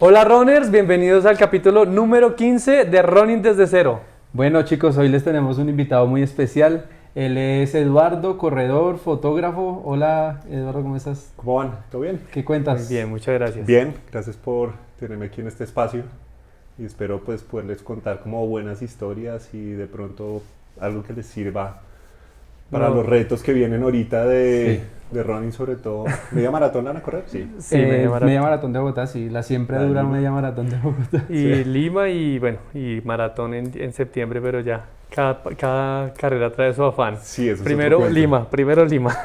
Hola runners, bienvenidos al capítulo número 15 de Running desde cero. Bueno chicos, hoy les tenemos un invitado muy especial. Él es Eduardo, corredor, fotógrafo. Hola Eduardo, ¿cómo estás? ¿Cómo van? ¿Todo bien? ¿Qué cuentas? Muy bien, muchas gracias. Bien, gracias por tenerme aquí en este espacio y espero pues poderles contar como buenas historias y de pronto algo que les sirva para los retos que vienen ahorita de running, sobre todo. ¿Media maratón van a correr? Sí. Sí, media maratón de Bogotá, sí, la siempre dura Lima. media maratón de Bogotá. Y Lima y bueno, y maratón en septiembre, pero ya cada carrera trae su afán. Sí, eso es Primero otro cuento. Lima, primero Lima.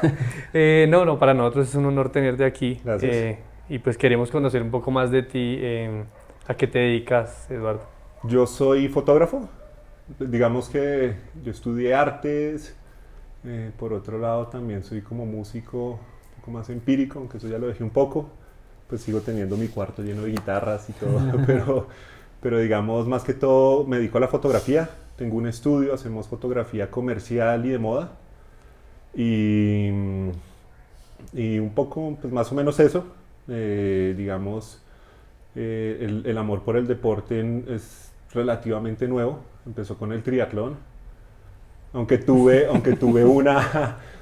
No, para nosotros es un honor tenerte aquí. Gracias. Y pues queremos conocer un poco más de ti. ¿A qué te dedicas, Eduardo? Yo soy fotógrafo, digamos que yo estudié artes, por otro lado también soy como músico un poco más empírico, aunque eso ya lo dejé un poco, pues sigo teniendo mi cuarto lleno de guitarras y todo, pero digamos más que todo me dedico a la fotografía, tengo un estudio, hacemos fotografía comercial y de moda y un poco pues más o menos eso, digamos el amor por el deporte es relativamente nuevo, empezó con el triatlón. Aunque tuve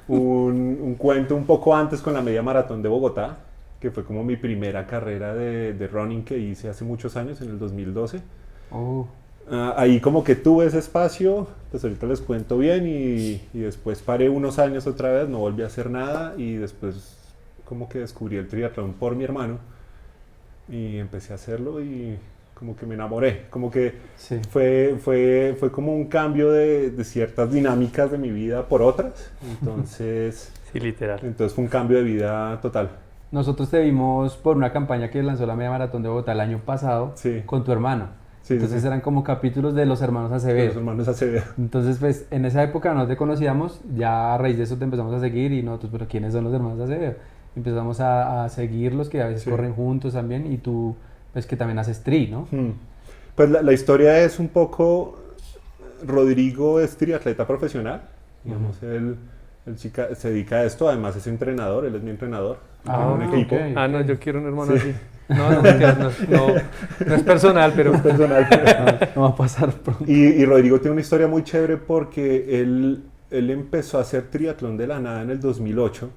un cuento un poco antes con la media maratón de Bogotá, que fue como mi primera carrera de running que hice hace muchos años, en el 2012. Ahí como que tuve ese espacio, pues ahorita les cuento bien y después paré unos años otra vez, no volví a hacer nada y después como que descubrí el triatlón por mi hermano y empecé a hacerlo y como que me enamoré, como que Sí. fue como un cambio de ciertas dinámicas de mi vida por otras, entonces Sí, literal. fue un cambio de vida total. Nosotros te vimos por una campaña que lanzó la media maratón de Bogotá el año pasado Sí. con tu hermano. Sí, Entonces sí. eran como capítulos de los hermanos Los Acevedo. hermanos Acevedo. Entonces, pues, en esa época no te conocíamos, ya a raíz de eso te empezamos a seguir y nosotros, pero ¿quiénes son los hermanos Acevedo? Empezamos a seguirlos, que a veces Sí. corren juntos también, y tú, pues, que también haces tri, ¿no? Pues la historia es un poco, Rodrigo es triatleta profesional, digamos, él se dedica a esto, además es entrenador, él es mi entrenador, Ah, tengo un equipo. ok. Ah, no, yo quiero un hermano Sí. así. No, mentiras, no es personal, pero Personal. No va a pasar pronto. Y Rodrigo tiene una historia muy chévere porque él empezó a hacer triatlón de la nada en el 2008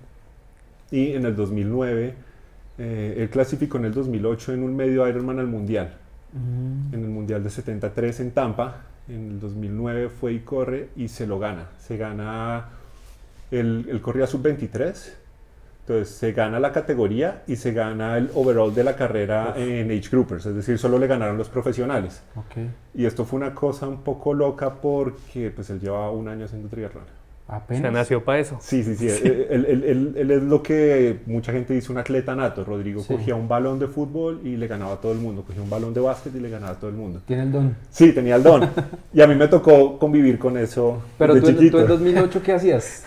y en el 2009 él clasificó en el 2008 en un medio Ironman al Mundial, en el Mundial de 73 en Tampa. En el 2009 fue y corre y se lo gana. Se gana, él corría sub-23, entonces se gana la categoría y se gana el overall de la carrera en age groupers, es decir, solo le ganaron los profesionales. Ok. Y esto fue una cosa un poco loca porque pues él llevaba un año haciendo triatlón. se Apenas. nació para eso. Sí. Él es lo que mucha gente dice un atleta nato. Rodrigo Sí. cogía un balón de fútbol y le ganaba a todo el mundo. Cogía un balón de básquet y le ganaba a todo el mundo. Tiene el don. Sí, tenía el don. Y a mí me tocó convivir con eso Pero de tú chiquito. en 2008, ¿qué hacías?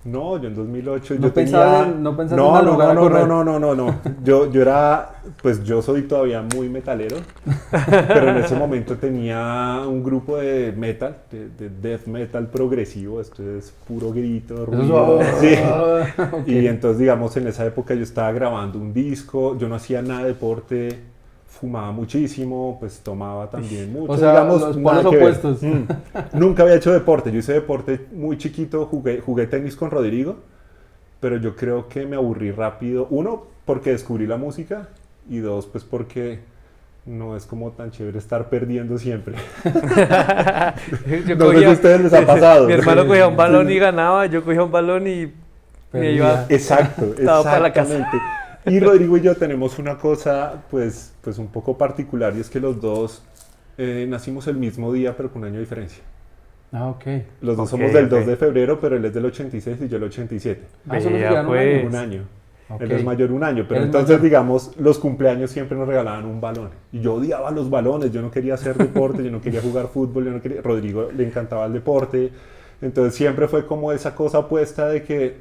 No, yo en 2008 ¿No yo pensabas tenía... en- no pensaste en madrugar a correr? No. Yo era... Pues yo soy todavía muy metalero. Pero en ese momento tenía un grupo de metal, de death metal progresivo. Esto es puro grito, ruido. Sí. Ok. Y entonces, digamos, en esa época yo estaba grabando un disco. Yo no hacía nada de deporte. Fumaba muchísimo, pues tomaba también mucho. O sea, digamos, los nada polos que ver. opuestos. Nunca había hecho deporte. Yo hice deporte muy chiquito, jugué tenis con Rodrigo, pero yo creo que me aburrí rápido. Uno, porque descubrí la música, y dos, pues porque no es como tan chévere estar perdiendo siempre. Yo No sé si a ustedes les ha pasado. Mi hermano Sí, cogía un balón sí. y ganaba, yo cogía un balón y me Perdía. iba. Exacto, Estaba para la casa. exactamente. Y Rodrigo y yo tenemos una cosa, pues un poco particular, y es que los dos nacimos el mismo día, pero con un año de diferencia. Ah, ok. Los dos Ok, somos del 2 ok. de febrero, pero él es del 86 y yo el 87. Ah, solo se Vea, llevan un pues. año. Un año. Ok. Él es mayor un año, pero Él es entonces, mayor. digamos, los cumpleaños siempre nos regalaban un balón. Y yo odiaba los balones, yo no quería hacer deporte, yo no quería jugar fútbol, yo no quería... Rodrigo le encantaba el deporte. Entonces siempre fue como esa cosa opuesta de que,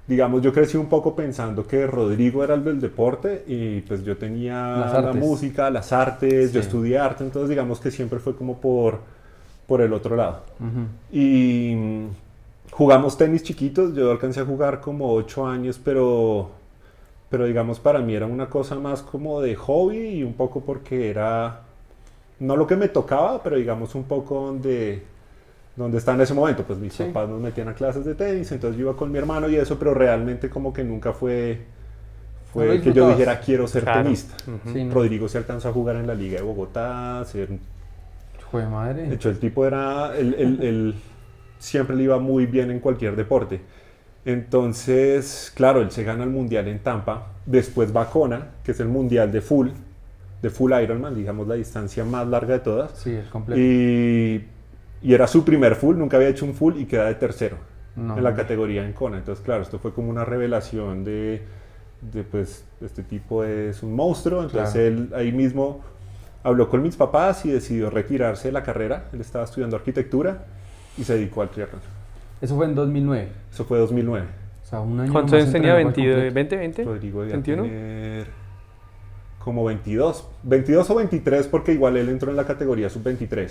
digamos, yo crecí un poco pensando que Rodrigo era el del deporte y pues yo tenía Las la artes. música, las artes, yo Sí. estudié arte, entonces digamos que siempre fue como por el otro lado. Ujú. Y jugamos tenis chiquitos, yo alcancé a jugar como 8 años, pero pero digamos para mí era una cosa más como de hobby y un poco porque era, no lo que me tocaba, pero digamos un poco donde está en ese momento. Pues mis Sí. papás nos metían a clases de tenis, entonces yo iba con mi hermano y eso, pero realmente como que nunca fue No lo que yo disfrutabas. dijera quiero ser Claro. tenista. Ujú. Sí, no. Rodrigo se alcanzó a jugar en la Liga de Bogotá, Jue madre. de hecho el tipo era, él siempre le iba muy bien en cualquier deporte. Entonces, claro, él se gana el mundial en Tampa, después va a Kona, que es el mundial de full Ironman, digamos la distancia más larga de todas. Sí, el completo. Y era su primer full, nunca había hecho un full y queda de tercero No, en la hombre. categoría en Kona. Entonces, claro, esto fue como una revelación pues, este tipo es un monstruo. Entonces, Claro. él ahí mismo habló con mis papás y decidió retirarse de la carrera. Él estaba estudiando arquitectura y se dedicó al triatlón. Eso fue en 2009. Eso fue 2009. O sea, un año ¿Cuántos nomás años tenía? entrenando por completo. ¿20, 20? Rodrigo debía 21. tener como 22 o 23 porque igual él entró en la categoría sub-23.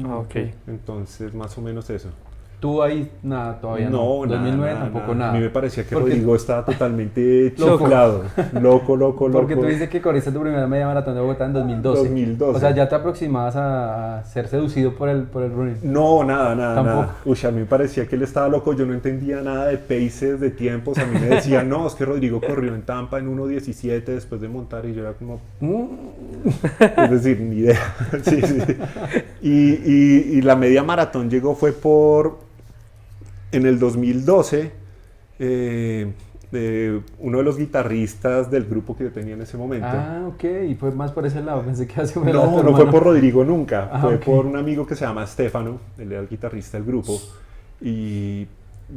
Ah, ok. Entonces, más o menos eso. Tú ahí, nada, todavía no. No, 2009 nada, tampoco nada. nada. A mí me parecía que Porque- Rodrigo estaba totalmente Loco. chiflado. Loco. Porque tú dices que corriste tu primera media maratón de Bogotá en 2012. 2012. O sea, ya te aproximabas a ser seducido por el running. No, nada. Tampoco. Uy, a mí me parecía que él estaba loco. Yo no entendía nada de paces, de tiempos. A mí me decían, no, es que Rodrigo corrió en Tampa en 1.17 después de montar. Y yo era como, es decir, ni idea. Sí. Y la media maratón fue en el 2012, uno de los guitarristas del grupo que yo tenía en ese momento. Ah, ok. Y fue más por ese lado. Pensé que hace un No fue por Rodrigo nunca, Ah, fue ok. por un amigo que se llama Stefano, él era el guitarrista del grupo, y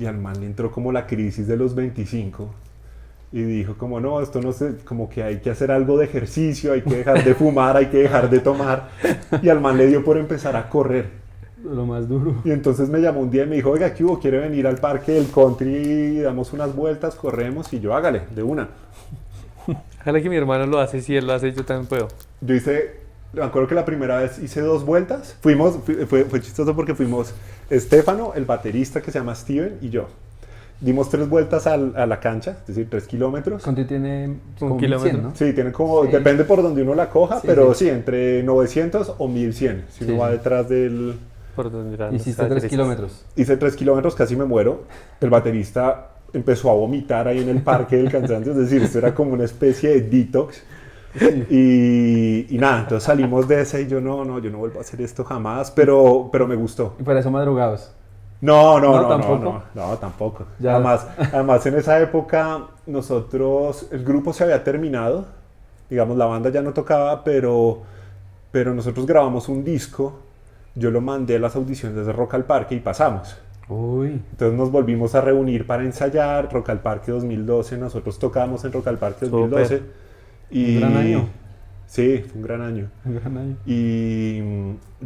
al man le entró como la crisis de los 25 y dijo como no, esto no sé, como que hay que hacer algo de ejercicio, hay que dejar de fumar, hay que dejar de tomar, y al man le dio por empezar a correr. Lo más duro. Y entonces me llamó un día y me dijo, oiga, ¿qué hubo? ¿Quiere venir al parque del country y damos unas vueltas, corremos? Y yo, hágale, de una. Ojalá que mi hermano lo hace, si él lo hace, yo también puedo. Yo me acuerdo que la primera vez hice 2 vueltas. Fue chistoso porque fuimos Estefano, el baterista que se llama Steven, y yo. Dimos 3 vueltas a la cancha, es decir, 3 kilómetros. Conti tiene como Un kilómetro. 1100, ¿no? Sí, tiene como, Sí. depende por donde uno la coja, Sí, pero sí. sí, entre 900 o 1100, si Sí, uno va sí. detrás del... Por donde eran Hiciste las 3 derecas. kilómetros. Hice 3 kilómetros, casi me muero. El baterista empezó a vomitar ahí en el parque del cansancio, es decir, esto era como una especie de detox. Y nada, entonces salimos de ese y yo no vuelvo a hacer esto jamás, pero me gustó. Y para eso madrugados. No, ¿Tampoco? tampoco. Ya. Además, en esa época el grupo se había terminado, digamos, la banda ya no tocaba, pero nosotros grabamos un disco, yo lo mandé a las audiciones de Rock al Parque y pasamos. Uy. Entonces nos volvimos a reunir para ensayar, Rock al Parque 2012, nosotros tocábamos en Rock al Parque 2012. Y, Un gran año. Sí, fue un gran año. Un gran año.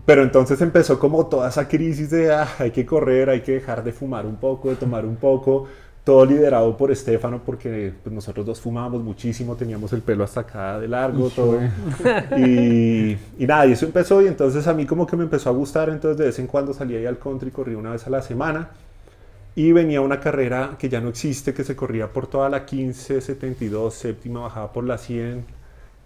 Pero entonces empezó como toda esa crisis de hay que correr, hay que dejar de fumar un poco, de tomar un poco, todo liderado por Estefano porque pues, nosotros dos fumábamos muchísimo, teníamos el pelo hasta acá de largo, todo. Y nada, y eso empezó y entonces a mí como que me empezó a gustar, entonces de vez en cuando salía ahí al country, corría una vez a la semana y venía una carrera que ya no existe, que se corría por toda la 1572, séptima, bajaba por la 100,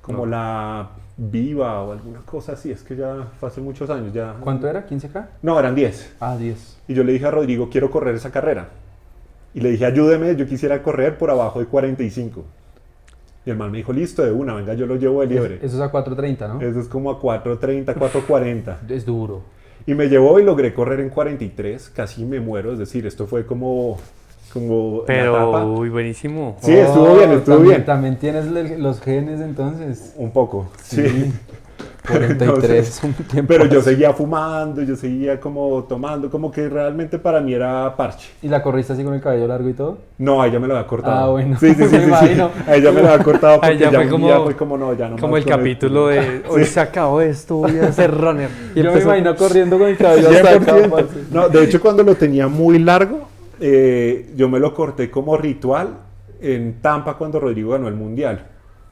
como la Viva o alguna cosa así, es que ya fue hace muchos años ya. ¿Cuánto era? ¿15K? No, eran 10. Ah, 10. Y yo le dije a Rodrigo, quiero correr esa carrera. Y le dije, ayúdeme, yo quisiera correr por abajo de 45. Y el man me dijo, listo, de una, venga, yo lo llevo de liebre. Eso es a 4:30, ¿no? Eso es como a 4:30, 4:40. Es duro. Y me llevó y logré correr en 43, casi me muero, es decir, esto fue como la Pero, etapa. uy, buenísimo. Sí, estuvo bien, estuvo también, bien. También tienes los genes entonces. Un poco, sí. 43 Entonces, es un tiempo. pero yo seguía fumando, yo seguía como tomando, como que realmente para mí era parche. ¿Y la corriste así con el cabello largo y todo? No, a ella me lo había cortado. Ah, bueno. Sí, Me imagino. A ella me lo había cortado porque Ahí ya ya fue un como- día fue como no, ya no Como más el con capítulo de hoy se acabó esto, voy a ser runner. Y Yo me empezó- imagino corriendo con el cabello hasta acá. 100%. parce. No, de hecho cuando lo tenía muy largo, yo me lo corté como ritual en Tampa cuando Rodrigo ganó el Mundial.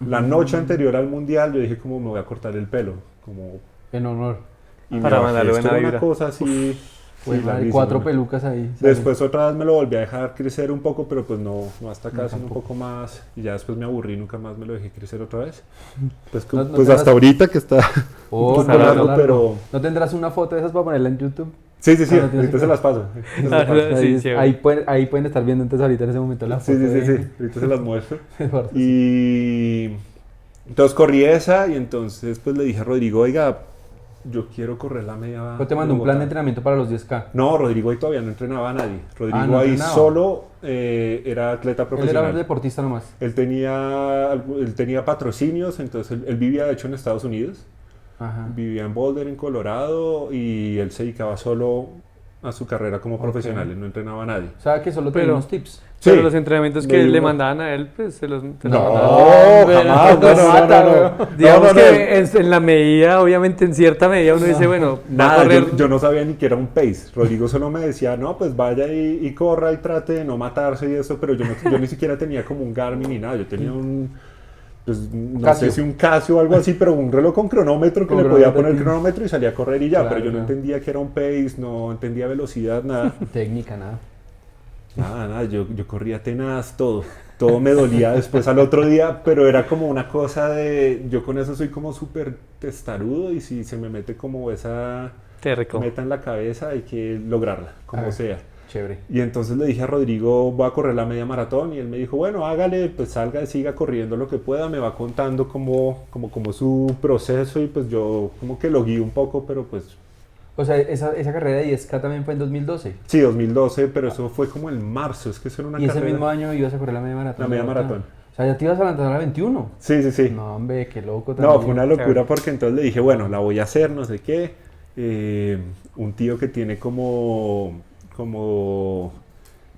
La noche anterior al Mundial yo dije como me voy a cortar el pelo. Como, En honor. y Para me bajé. mandarle Esto buena era una vibra. cosa así Pues Sí, hay larguísimo, 4 ¿no? pelucas ahí. Después otra vez me lo volví a dejar crecer un poco, pero pues no hasta No, acá, sino un tampoco. poco más. Y ya después me aburrí, nunca más me lo dejé crecer otra vez. Pues, No- no pues te hasta ahorita que está Oh, un no, poco largo, largo. pero... ¿No tendrás una foto de esas para ponerla en YouTube? Sí, sí, sí, Ah, no tienes ahorita que- se las paso. Ah, sí, ahí, chévere. ahí pueden estar viendo entonces ahorita en ese momento la Sí, foto sí, sí, de... sí, ahorita se las muestro. Eduardo, sí. Y entonces corrí esa y entonces pues le dije a Rodrigo, oiga, yo quiero correr la media. Yo te mandé un plan de entrenamiento para los 10K. No, Rodrigo ahí todavía no entrenaba a nadie. Rodrigo no ahí entrenaba. solo era atleta Él era profesional. deportista nomás. Él tenía patrocinios, entonces él vivía de hecho en Estados Unidos, Ajá. vivía en Boulder, en Colorado, y él se dedicaba solo a su carrera como profesional, él no entrenaba a nadie. O sea que solo tenía Pero- unos tips. Pero Sí. los entrenamientos Me que di le uno. mandaban a él, pues se los No, mandaban. jamás, no, no, no, no. Digamos No, no, que en la medida, obviamente en cierta medida uno dice, bueno, va a Nada, correr. yo no sabía ni que era un pace. Rodrigo solo me decía, no, pues vaya y corra y trate de no matarse y eso, pero yo ni siquiera tenía como un Garmin ni nada. Yo tenía pues, no Casio. sé si un Casio o algo así, pero un reloj con cronómetro que Con le podía cronómetro, poner sí. cronómetro y salía a correr y ya, Claro, pero yo no claro. entendía que era un pace, no entendía velocidad, nada. Técnica, nada. Nada, yo corría tenaz, todo me dolía después al otro día, pero era como una cosa de, yo con eso soy como súper testarudo y si se me mete como esa Terco. meta en la cabeza hay que lograrla, como Ah. sea. Chévere. Y entonces le dije a Rodrigo, voy a correr la media maratón y él me dijo, bueno, hágale, pues salga, siga corriendo lo que pueda, me va contando como su proceso y pues yo como que lo guío un poco, pero pues O sea, esa carrera de 10K también fue en 2012. sí, 2012, pero eso fue como en marzo, es que eso era una Y ese carrera. mismo año ibas a correr la media maratón. La media ¿verdad? maratón. O sea, ya te ibas a lanzar a la 21. Sí, sí, sí. No, hombre, qué loco No, también. fue una locura Claro. porque entonces le dije, bueno, la voy a hacer, no sé qué. Un tío que tiene como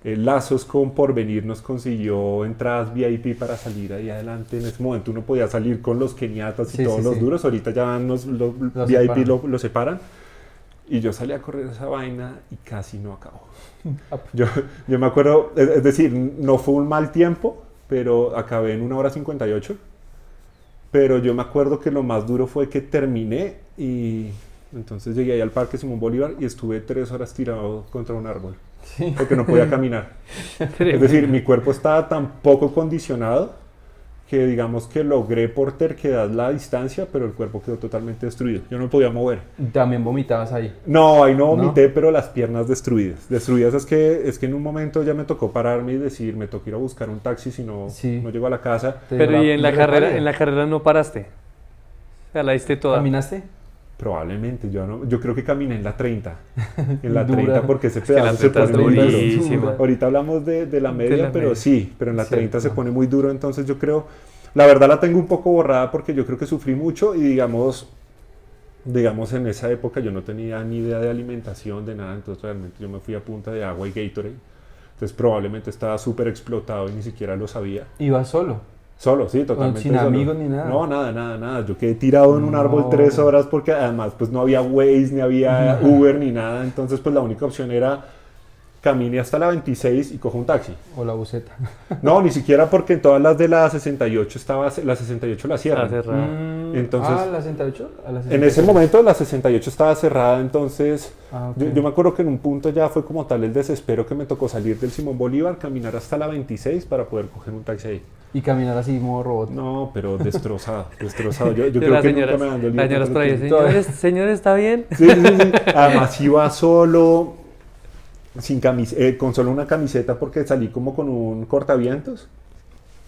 lazos con Porvenir nos consiguió entradas VIP para salir ahí adelante. En ese momento uno podía salir con los keniatas y Sí, todos sí, los sí. duros. Ahorita ya los Los VIP separan. lo separan. Y yo salí a correr esa vaina y casi no acabo. Ah, Yo me acuerdo, es decir, no fue un mal tiempo, pero acabé en 1 hora 58. Pero yo me acuerdo que lo más duro fue que terminé y entonces llegué ahí al Parque Simón Bolívar y estuve 3 horas tirado contra un árbol Sí. porque no podía caminar. Es decir, mi cuerpo estaba tan poco condicionado que digamos que logré por terquedad la distancia, pero el cuerpo quedó totalmente destruido. Yo no me podía mover. También vomitabas ahí. No, ahí no ¿No? vomité, pero las piernas destruidas. Destruidas es que en un momento ya me tocó pararme y decir, me tocó ir a buscar un taxi si no, Sí. no llego a la casa. Te Pero dio y en la recaída. carrera no paraste. O sea, la diste toda. ¿Caminaste? Probablemente, yo creo que caminé en la 30. En la Dura. 30 porque ese Es que la pedazo se 30 es pone muy duro. durísima. Ahorita hablamos de la media, la pero media. sí, pero en la 30 se Cierto. pone muy duro, entonces yo creo, la verdad la tengo un poco borrada porque yo creo que sufrí mucho y digamos en esa época yo no tenía ni idea de alimentación, de nada, entonces realmente yo me fui a punta de agua y Gatorade. Entonces probablemente estaba súper explotado y ni siquiera lo sabía. Ibas solo. Solo, sí, totalmente sin solo. amigos ni nada. No, nada. Yo quedé tirado en un árbol No. 3 horas porque además pues no había Waze, ni había Uber, ni nada. Entonces pues la única opción era camine hasta la 26 y cojo un taxi. O la buceta. No, ni siquiera porque en todas las de la 68 la 68 la cierran. Está cerrada. Entonces, ¿a la 68? ¿A la En 68? ese momento la 68 estaba cerrada, entonces Ah, ok. yo me acuerdo que en un punto ya fue como tal el desespero que me tocó salir del Simón Bolívar, caminar hasta la 26 para poder coger un taxi ahí. Y caminar así, modo robot. No, pero destrozado. Yo De creo las que señoras, nunca me han dolido las señoras tanto por ahí, el tiempo. señores, ¿está bien? Sí. Además iba solo, con solo una camiseta porque salí como con un cortavientos.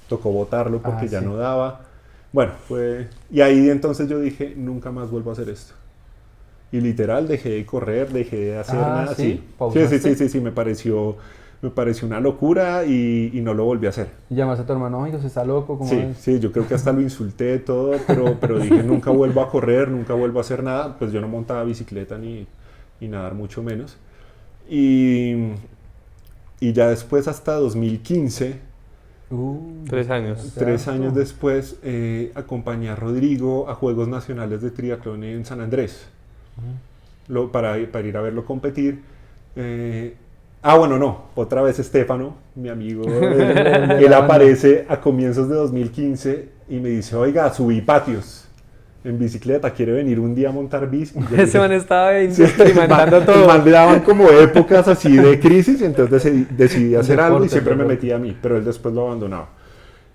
Tocó botarlo porque Ah, ya sí. no daba. Bueno, y ahí entonces yo dije, nunca más vuelvo a hacer esto. Y literal dejé de correr, dejé de hacer Ah, nada ¿sí? así. ¿Pausaste? Sí, me pareció una locura y no lo volví a hacer. Y llamas a tu hermano, oiga, ¿se está loco? ¿Cómo Sí, es? sí, yo creo que hasta lo insulté todo, pero dije nunca vuelvo a correr, nunca vuelvo a hacer nada. Pues yo no montaba bicicleta ni nadar, mucho menos. Y ya después, hasta 2015, 3 años. 3 años después, acompañé a Rodrigo a Juegos Nacionales de Triatlón en San Andrés, para ir a verlo competir. Bueno, no, otra vez Estefano, mi amigo, él aparece a comienzos de 2015 y me dice, oiga, subí patios. en bicicleta, quiere venir un día a montar bici. Y yo Ese dije, man estaba sí, experimentando el todo. man le daban como épocas así de crisis y entonces decidí hacer algo y Deporte, siempre me deporte. metí a mí, pero él después lo abandonaba.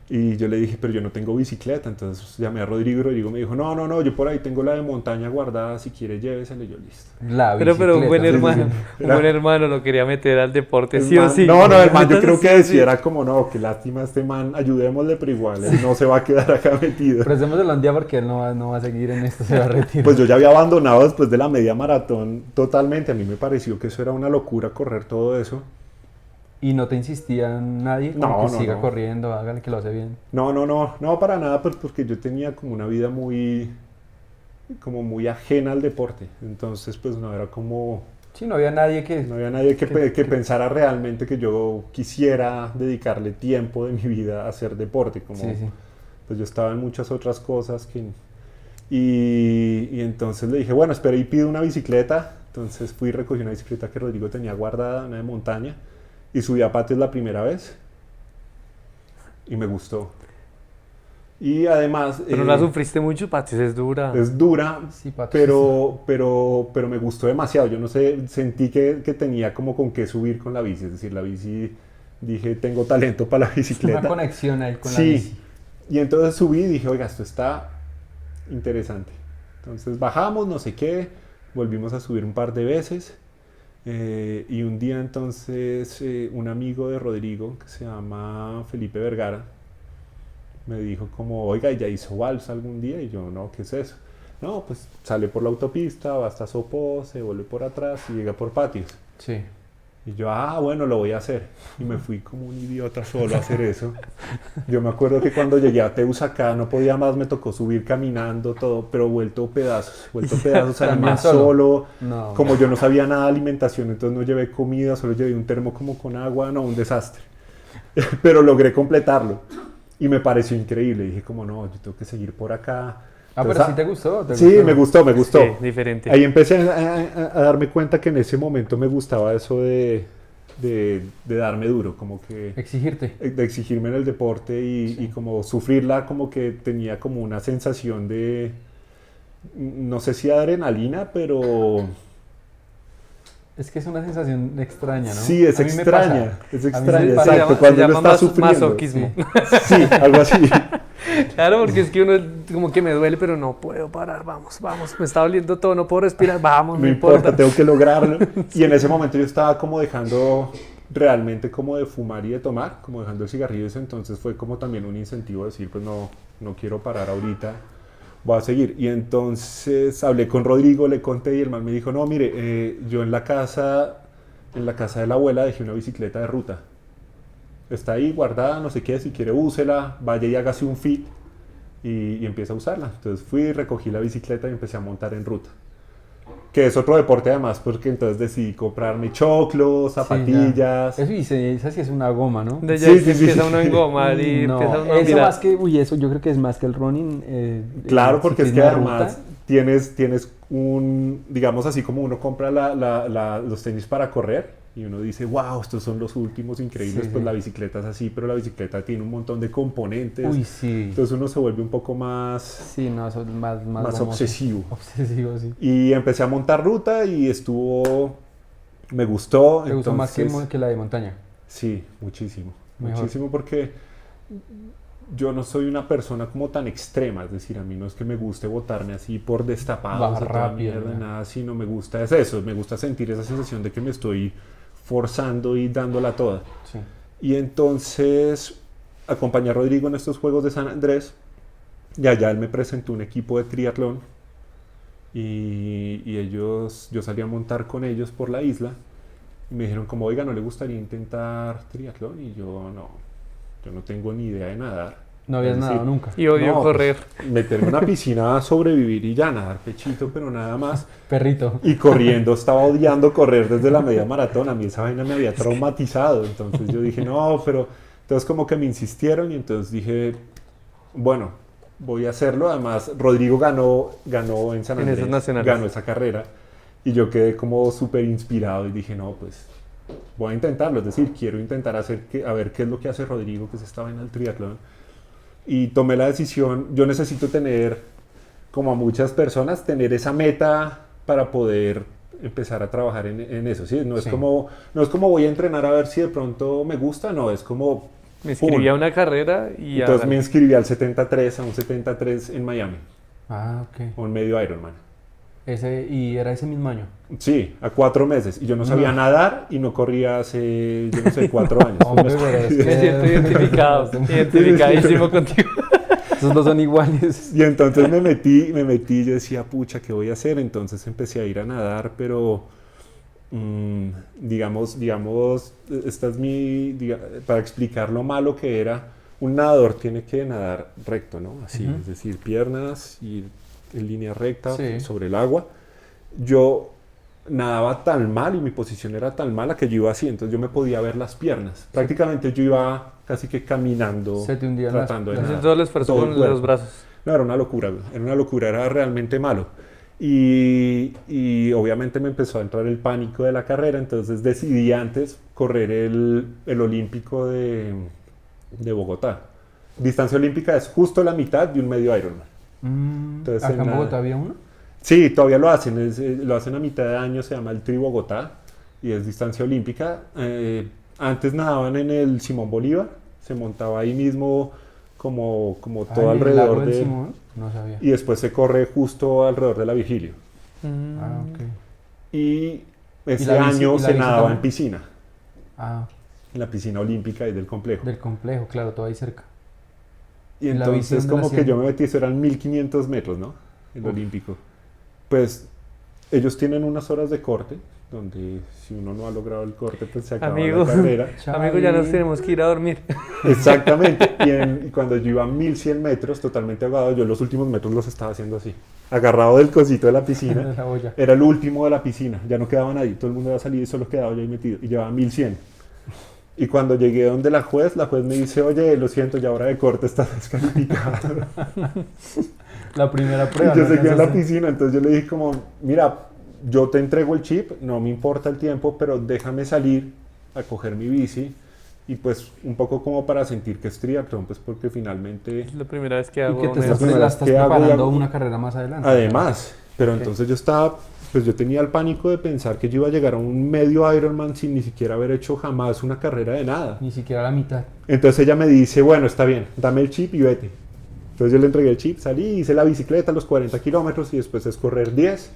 Y yo le dije, pero yo no tengo bicicleta, entonces llamé a Rodrigo y Rodrigo me dijo, no, yo por ahí tengo la de montaña guardada, si quiere llévesela, y yo listo. La Pero un buen bicicleta. hermano, sí. un buen hermano lo quería meter al deporte, El sí o man- sí. No, el man yo creo Sí que o decía, sí. era como, no, qué lástima este man, ayudémosle, pero igual, él no se va a quedar acá metido. Prestémoselo un día porque él no va a seguir en esto, se va a retirar. Pues yo ya había abandonado después de la media maratón totalmente, a mí me pareció que eso era una locura correr todo eso. ¿Y no te insistía nadie? Como No, que no, siga no. corriendo, hágale que lo hace bien. No, para nada, pues porque yo tenía como una vida como muy ajena al deporte, entonces pues no era como, Sí, no había nadie que... no había nadie que pensara realmente que yo quisiera dedicarle tiempo de mi vida a hacer deporte, como Sí, sí. pues yo estaba en muchas otras cosas y entonces le dije, bueno, espera y pido una bicicleta, entonces fui y recogí una bicicleta que Rodrigo tenía guardada, una de montaña, y subí a patios la primera vez y me gustó. Y además... Pero la sufriste mucho, Patis, es dura. Es dura, Sí, Pato. pero me gustó demasiado. Yo no sé, sentí que tenía como con qué subir con la bici. Es decir, la bici, dije, tengo talento para la Una bicicleta. conexión ahí con la Sí, bici. y entonces subí y dije, oiga, esto está interesante. Entonces bajamos, no sé qué, volvimos a subir un par de veces. Y un día entonces un amigo de Rodrigo, que se llama Felipe Vergara, me dijo como, oiga, ¿ya hizo vals algún día? Y yo, no, ¿qué es eso? No, pues sale por la autopista, va hasta Sopó, se vuelve por atrás y llega por patios. Sí. Y yo, bueno, lo voy a hacer. Y me fui como un idiota solo a hacer eso. Yo me acuerdo que cuando llegué a Teusacá no podía más, me tocó subir caminando todo, pero vuelto pedazos, También además solo. solo. No. Como yo no sabía nada de alimentación, entonces no llevé comida, solo llevé un termo como con agua, no, un desastre. Pero logré completarlo. Y me pareció increíble. Dije como, no, yo tengo que seguir por acá. Ah, pero Entonces, sí te gustó. ¿Te Sí, gustó? me gustó. Sí, diferente. Ahí empecé a darme cuenta que en ese momento me gustaba eso de darme duro, como que Exigirte. de exigirme en el deporte y como sufrirla, como que tenía como una sensación de, no sé si adrenalina, pero Es que es una sensación extraña, ¿no? sí, es A mí me extraña, pasa. es A mí me extraña, pasa. exacto, Se cuando uno llama está sufriendo. masoquismo. Sí, algo así. Claro, porque es que uno como que me duele, pero no puedo parar, vamos, me está doliendo todo, no puedo respirar, vamos, No importa, tengo que lograrlo. Y en ese momento yo estaba como dejando realmente como de fumar y de tomar, como dejando el cigarrillo, eso, entonces fue como también un incentivo a decir, pues no quiero parar ahorita, voy a seguir. Y entonces hablé con Rodrigo, le conté y el man me dijo, no, mire, yo en la casa de la abuela dejé una bicicleta de ruta. Está ahí guardada, no sé qué, si quiere úsela, vaya y hágase un fit y empieza a usarla. Entonces fui, recogí la bicicleta y empecé a montar en ruta. Que es otro deporte además, porque entonces decidí comprarme choclos, zapatillas. Eso, esa sí es una goma, ¿no? De ya Sí, es que sí, sí. empieza uno a engomar y No, empieza uno a eso mirar. más que, eso yo creo que es más que el running. Claro, el porque es que ciclismo de además ruta. tienes un, digamos así como uno compra los tenis para correr y uno dice, wow, estos son los últimos increíbles, Sí, pues sí. la bicicleta es así, pero la bicicleta tiene un montón de componentes. Uy, sí. Entonces uno se vuelve un poco más Sí, no, eso es más gomoso. obsesivo. Obsesivo, sí. Y empecé a montar ruta y me gustó. ¿Te gustó más entonces- que la de montaña? Sí, muchísimo. Mejor. Muchísimo porque yo no soy una persona como tan extrema, es decir, a mí no es que me guste botarme así por destapados Bajar a toda rápido, mierda, ¿no? nada, sino me gusta es eso, me gusta sentir esa sensación de que me estoy forzando y dándola toda. Sí. Y entonces acompañé a Rodrigo en estos Juegos de San Andrés y allá él me presentó un equipo de triatlón y yo salí a montar con ellos por la isla y me dijeron como, oiga, ¿no le gustaría intentar triatlón? Y yo no tengo ni idea de nadar. No habías Es decir, nadado nunca. Y odio no, correr. pues, meterme en una piscina a sobrevivir y ya, nadar pechito, pero nada más. Perrito. Y corriendo, estaba odiando correr desde la media maratón. A mí esa vaina me había traumatizado. Entonces yo dije, no, pero... Entonces como que me insistieron y entonces dije, bueno, voy a hacerlo. Además, Rodrigo ganó en San En Andrés. esas nacionales. Ganó esa carrera. Y yo quedé como súper inspirado y dije, no, pues voy a intentarlo. Es decir, quiero intentar a ver qué es lo que hace Rodrigo, que es esta vaina del triatlón. Y tomé la decisión, yo necesito tener como a muchas personas, tener esa meta para poder empezar a trabajar en eso, ¿sí? No es Sí. no es como voy a entrenar a ver si de pronto me gusta, no, es como... Me inscribí a una carrera y Entonces hágale. me inscribí al 73, a un 73 en Miami, Ah, ok. un medio Ironman. Y era ese mismo año. Sí, a 4 meses. Y yo no sabía No. nadar y no corría hace, yo no sé, 4 años. Hombre, pero es que- Me siento identificado, identificadísimo contigo. Esos dos son iguales. Y entonces me metí y yo decía, pucha, ¿qué voy a hacer? Entonces empecé a ir a nadar, pero digamos, esta es para explicar lo malo que era, un nadador tiene que nadar recto, ¿no? Así, Ujú. es decir, piernas y en línea recta Sí. sobre el agua. Yo nadaba tan mal y mi posición era tan mala que yo iba así, entonces yo me podía ver las piernas. Prácticamente yo iba casi que caminando, Se te hundían las- tratando de las- nadar. Haciendo todo el esfuerzo Todo el con cuerpo. los brazos. No, era una locura, güey. Era una locura, era realmente malo. Y obviamente me empezó a entrar el pánico de la carrera, entonces decidí antes correr el Olímpico de Bogotá. Distancia olímpica es justo la mitad de un medio Ironman. Entonces, ¿Acá en en la- Bogotá había uno? Sí, todavía lo hacen, lo hacen a mitad de año, se llama el Tri Bogotá y es distancia olímpica. Antes nadaban en el Simón Bolívar, se montaba ahí mismo como todo Ah, ¿en el lago alrededor del de... Simón? No sabía. Y después se corre justo alrededor de la Virgilio. Ah, ok. Y ese la bici- año y la se bici nadaba también? en piscina, Ah, en la piscina olímpica y del complejo. del complejo, claro, todo ahí cerca. Y ¿Y la bici entonces dónde la como que hacían? yo me metí, eso eran 1500 metros, ¿no? El Uf. olímpico. Pues ellos tienen unas horas de corte, donde si uno no ha logrado el corte, pues se acaba Amigo. la carrera. Amigo, ya nos tenemos que ir a dormir. Exactamente. Y cuando yo iba a 1100 metros, totalmente ahogado, yo los últimos metros los estaba haciendo así, agarrado del cosito de la piscina. De la olla. Era el último de la piscina, ya no quedaba nadie, todo el mundo había salido y solo quedaba yo ahí metido, y llevaba 1100. Y cuando llegué donde la juez me dice, oye, lo siento, ya hora de corte está descalificado. La primera prueba. Y yo ¿no? seguía en la Alcanzaste. piscina, entonces yo le dije como, mira, yo te entrego el chip, no me importa el tiempo, pero déjame salir a coger mi bici. Y pues un poco como para sentir que es triatlón, pues porque finalmente... Es la primera vez que Y hago. que te Es la estás, primera la vez estás que hago, preparando digamos, una carrera más adelante. Además, pero Ok. entonces yo estaba, pues yo tenía el pánico de pensar que yo iba a llegar a un medio Ironman sin ni siquiera haber hecho jamás una carrera de nada. Ni siquiera la mitad. Entonces ella me dice, bueno, está bien, dame el chip y vete. Entonces yo le entregué el chip, salí, hice la bicicleta los 40 kilómetros y después es correr 10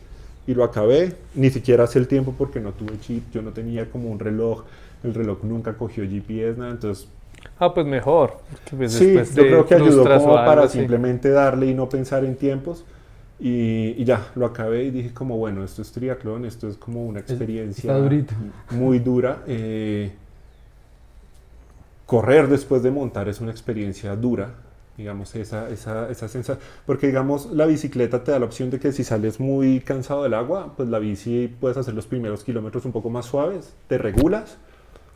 y lo acabé. Ni siquiera hace el tiempo porque no tuve chip, yo no tenía como un reloj, el reloj nunca cogió GPS, nada, entonces Ah, pues mejor. Porque pues sí, después yo te creo que ayudó frustras como o algo para así. simplemente darle y no pensar en tiempos. Y ya, lo acabé y dije como, bueno, esto es triatlón, esto es como una experiencia Está durito. muy dura. Correr después de montar es una experiencia dura, digamos, esa sensación. Porque, digamos, la bicicleta te da la opción de que si sales muy cansado del agua, pues la bici puedes hacer los primeros kilómetros un poco más suaves, te regulas.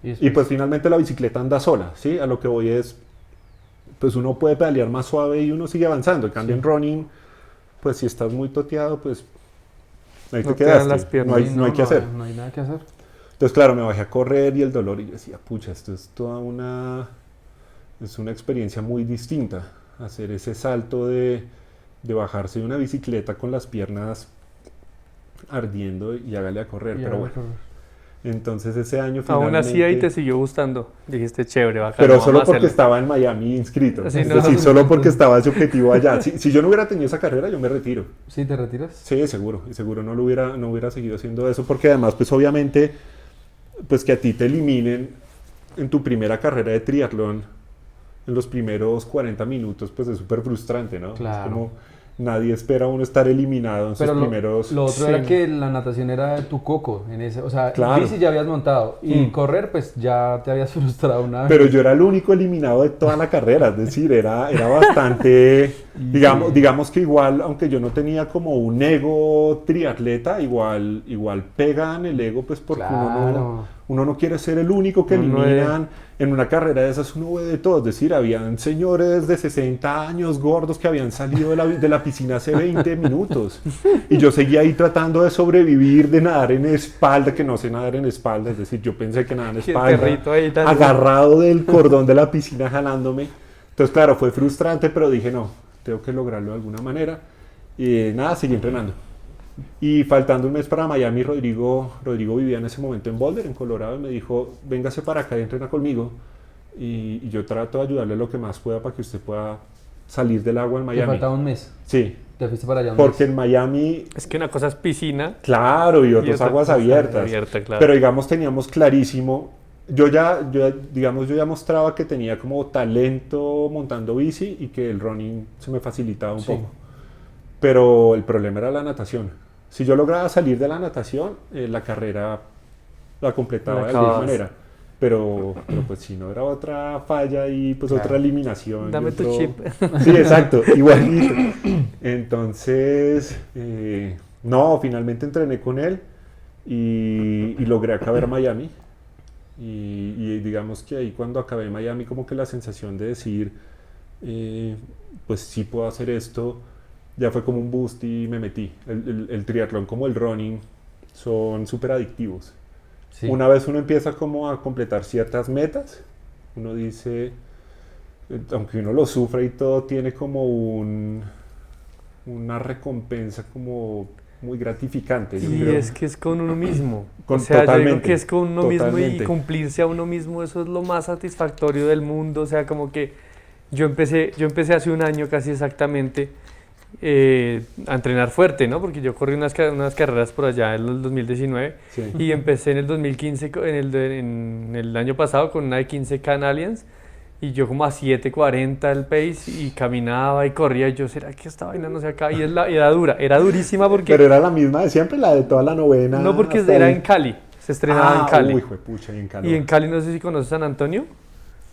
Y después- pues finalmente la bicicleta anda sola, ¿sí? A lo que voy es, pues uno puede pedalear más suave y uno sigue avanzando. En cambio en running, pues si estás muy toteado, pues ahí No te te dan quedaste. las piernas. No hay, Sí, no hay que hacer. No hay nada que hacer. Entonces claro, me bajé a correr y el dolor y yo decía, pucha, esto es es una experiencia muy distinta. Hacer ese salto de bajarse de una bicicleta con las piernas ardiendo y hágale a correr, Y pero ahora bueno. correr. Entonces ese año Aún así ahí finalmente- te siguió gustando. Dijiste, chévere, bacano. Pero vamos solo a porque hacerlo. estaba en Miami inscrito. Sí, Es no, decir, no, solo porque estaba ese objetivo allá. Si yo no hubiera tenido esa carrera, yo me retiro. ¿Sí te retiras? Sí, seguro. Y seguro no hubiera seguido haciendo eso. Porque además, pues obviamente, pues que a ti te eliminen en tu primera carrera de triatlón en los primeros 40 minutos, pues es súper frustrante, ¿no? Claro. Es como nadie espera a uno estar eliminado en Pero sus primeros... lo otro Sí. era que la natación era tu coco. En ese, o sea, Claro. bici ya habías montado. Y Mm. correr, pues ya te habías frustrado una vez. Pero yo era el único eliminado de toda la carrera, es decir, era bastante, digamos que igual, aunque yo no tenía como un ego triatleta, igual pega en el ego, pues porque Claro. uno no quiere ser el único que Uno eliminan. En una carrera de esas uno ve de todo, es decir, habían señores de 60 años gordos que habían salido de la piscina hace 20 minutos y yo seguía ahí tratando de sobrevivir, de nadar en espalda, que no sé nadar en espalda, es decir, yo pensé que nadar en Qué espalda, perrito ahí tan- agarrado del cordón de la piscina jalándome. Entonces, claro, fue frustrante, pero dije, no, tengo que lograrlo de alguna manera. Y nada, seguí entrenando. Y faltando un mes para Miami, Rodrigo vivía en ese momento en Boulder, en Colorado, y me dijo, véngase para acá y entrena conmigo. Y yo trato de ayudarle lo que más pueda para que usted pueda salir del agua en Te Miami. faltaba un mes. Sí, Te fuiste para allá un porque mes. en Miami, Es que una cosa es piscina. claro, y otras otra aguas cosa abiertas. abierta, claro. Pero digamos, teníamos clarísimo, yo ya mostraba que tenía como talento montando bici y que el running se me facilitaba un Sí. poco. Pero el problema era la natación. Si yo lograba salir de la natación, la carrera la completaba La de alguna acababas. manera. Pero pues si no, era otra falla y pues Claro. otra eliminación. y Dame tu otro- chip. Sí, exacto, igualito. Entonces, no, finalmente entrené con él y logré acabar Miami. Y digamos que ahí cuando acabé Miami, como que la sensación de decir, pues sí puedo hacer esto, ya fue como un boost y me metí. El triatlón como el running son súper adictivos. Sí. Una vez uno empieza como a completar ciertas metas, uno dice, aunque uno lo sufra y todo, tiene como una recompensa como muy gratificante. yo Y creo. es que es con uno mismo. Con- o sea, yo digo totalmente, que es con uno mismo y totalmente. cumplirse a uno mismo, eso es lo más satisfactorio del mundo. O sea, como que yo empecé hace un año casi exactamente a entrenar fuerte, ¿no? Porque yo corrí unas carreras por allá en el 2019 Sí. y empecé en el 2015, en el año pasado con una de 15K en Allianz. Y yo como a 7:40 el pace y caminaba y corría. Y yo, ¿será que esta vaina no se acaba? Y era durísima porque... Pero era la misma de siempre, la de toda la novena. No, porque hasta era ahí. en Cali, se estrenaba en Ah, Cali. uy, juepucha, y en calor. Y en Cali no sé si conoces San Antonio,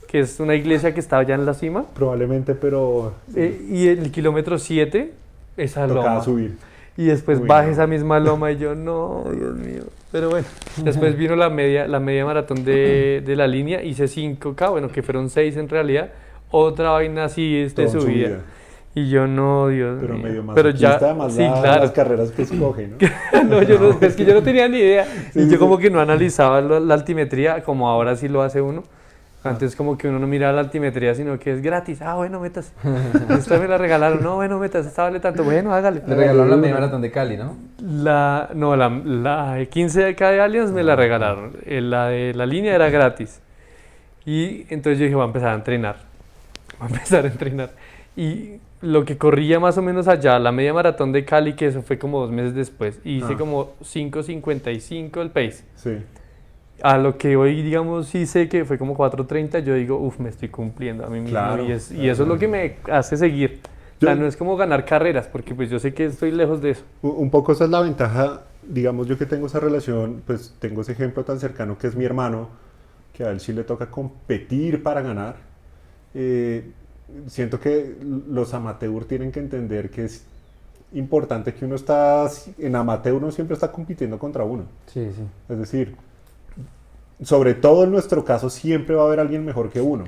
que es una iglesia que está allá en la cima. Probablemente, pero Y el kilómetro 7, esa tocaba loma. subir. Y después Uy, baje no. esa misma loma y yo, no, Dios mío. Pero bueno, después vino la media maratón de la línea, hice 5K, bueno, que fueron 6 en realidad. Otra vaina así de Todo en subida. Y yo, no, Dios Pero mío. medio más. Pero ya, Además, sí, claro. las carreras que escoge, ¿no? No, es que yo no tenía ni idea. Sí, Y sí, yo como sí. que no analizaba la altimetría como ahora sí lo hace uno. Antes como que uno no miraba la altimetría, sino que es gratis. Ah, bueno, metas. Esta me la regalaron. No, bueno, metas, esta vale tanto. Bueno, hágale. Le regalaron la media maratón de Cali, ¿no? La 15K de Allianz me la regalaron. La de la línea era gratis. Y entonces yo dije, voy a empezar a entrenar. Voy a empezar a entrenar. Y lo que corría más o menos allá, la media maratón de Cali, que eso fue como 2 meses después, y hice Ah. como 5:55 el pace. Sí. A lo que hoy, digamos, sí sé que fue como 4:30, yo digo, uff, me estoy cumpliendo a mí mismo. Claro, y claro. eso es lo que me hace seguir. O sea, Yo- no es como ganar carreras, porque pues yo sé que estoy lejos de eso. Un poco esa es la ventaja, digamos yo que tengo esa relación, pues tengo ese ejemplo tan cercano que es mi hermano, que a él sí le toca competir para ganar. Siento que los amateur tienen que entender que es importante que uno está, en amateur uno siempre está compitiendo contra uno. Sí, sí. Es decir, sobre todo en nuestro caso siempre va a haber alguien mejor que uno.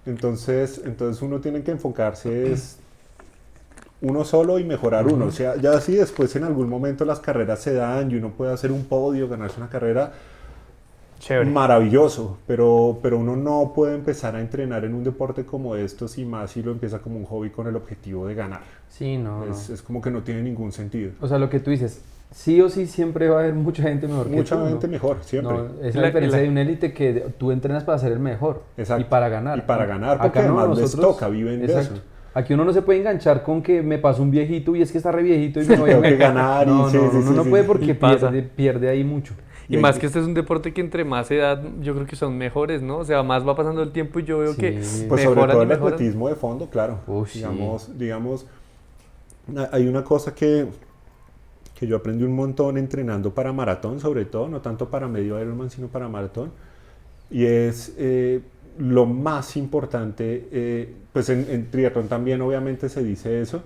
Entonces uno tiene que enfocarse es uno solo y mejorar uno. O sea, ya si después en algún momento las carreras se dan y uno puede hacer un podio, ganarse una carrera, Chévere. maravilloso. Pero uno no puede empezar a entrenar en un deporte como estos y más si lo empieza como un hobby con el objetivo de ganar. Sí, no, no. Es como que no tiene ningún sentido. O sea, lo que tú dices, sí o sí siempre va a haber mucha gente mejor que Mucha tú, ¿no? gente mejor, siempre. No, es la La- diferencia la- de un élite que tú entrenas para ser el mejor Exacto. y para ganar. Y para ganar, porque Acá no, además les nosotros- toca, viven de exacto. eso. Aquí uno no se puede enganchar con que me pasó un viejito y es que está re viejito y me voy a Tengo que ganar y No, sí, no, sí, uno sí, no sí. puede Y porque pasa. pierde ahí mucho. Y Y más hay- que este es un deporte que entre más edad, yo creo que son mejores, ¿no? O sea, más va pasando el tiempo y yo veo Sí. que Pues sobre mejoran todo y el mejoran. atletismo de fondo, claro. Uy, sí. Digamos, hay una cosa que yo aprendí un montón entrenando para maratón, sobre todo, no tanto para medio Ironman, sino para maratón, y es lo más importante, pues en triatlón también obviamente se dice eso,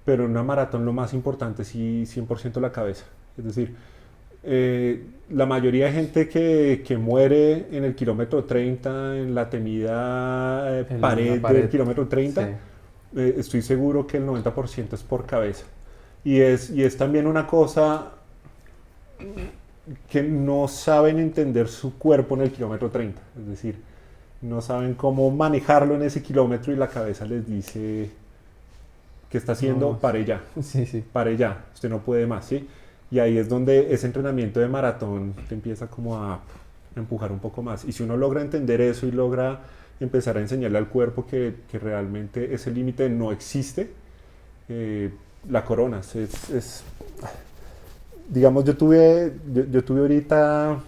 pero en una maratón lo más importante es sí 100% la cabeza. Es decir, la mayoría de gente que muere en el kilómetro 30, en la temida En la pared pared. del kilómetro 30, Sí. estoy seguro que el 90% es por cabeza. Y es también una cosa que no saben entender su cuerpo en el kilómetro 30. Es decir, no saben cómo manejarlo en ese kilómetro y la cabeza les dice ¿Qué está haciendo? No. Pare ya, Sí, sí. pare ya, usted no puede más, ¿sí? Y ahí es donde ese entrenamiento de maratón te empieza como a empujar un poco más. Y si uno logra entender eso y logra empezar a enseñarle al cuerpo que realmente ese límite no existe, la coronas. Digamos, yo tuve ahorita,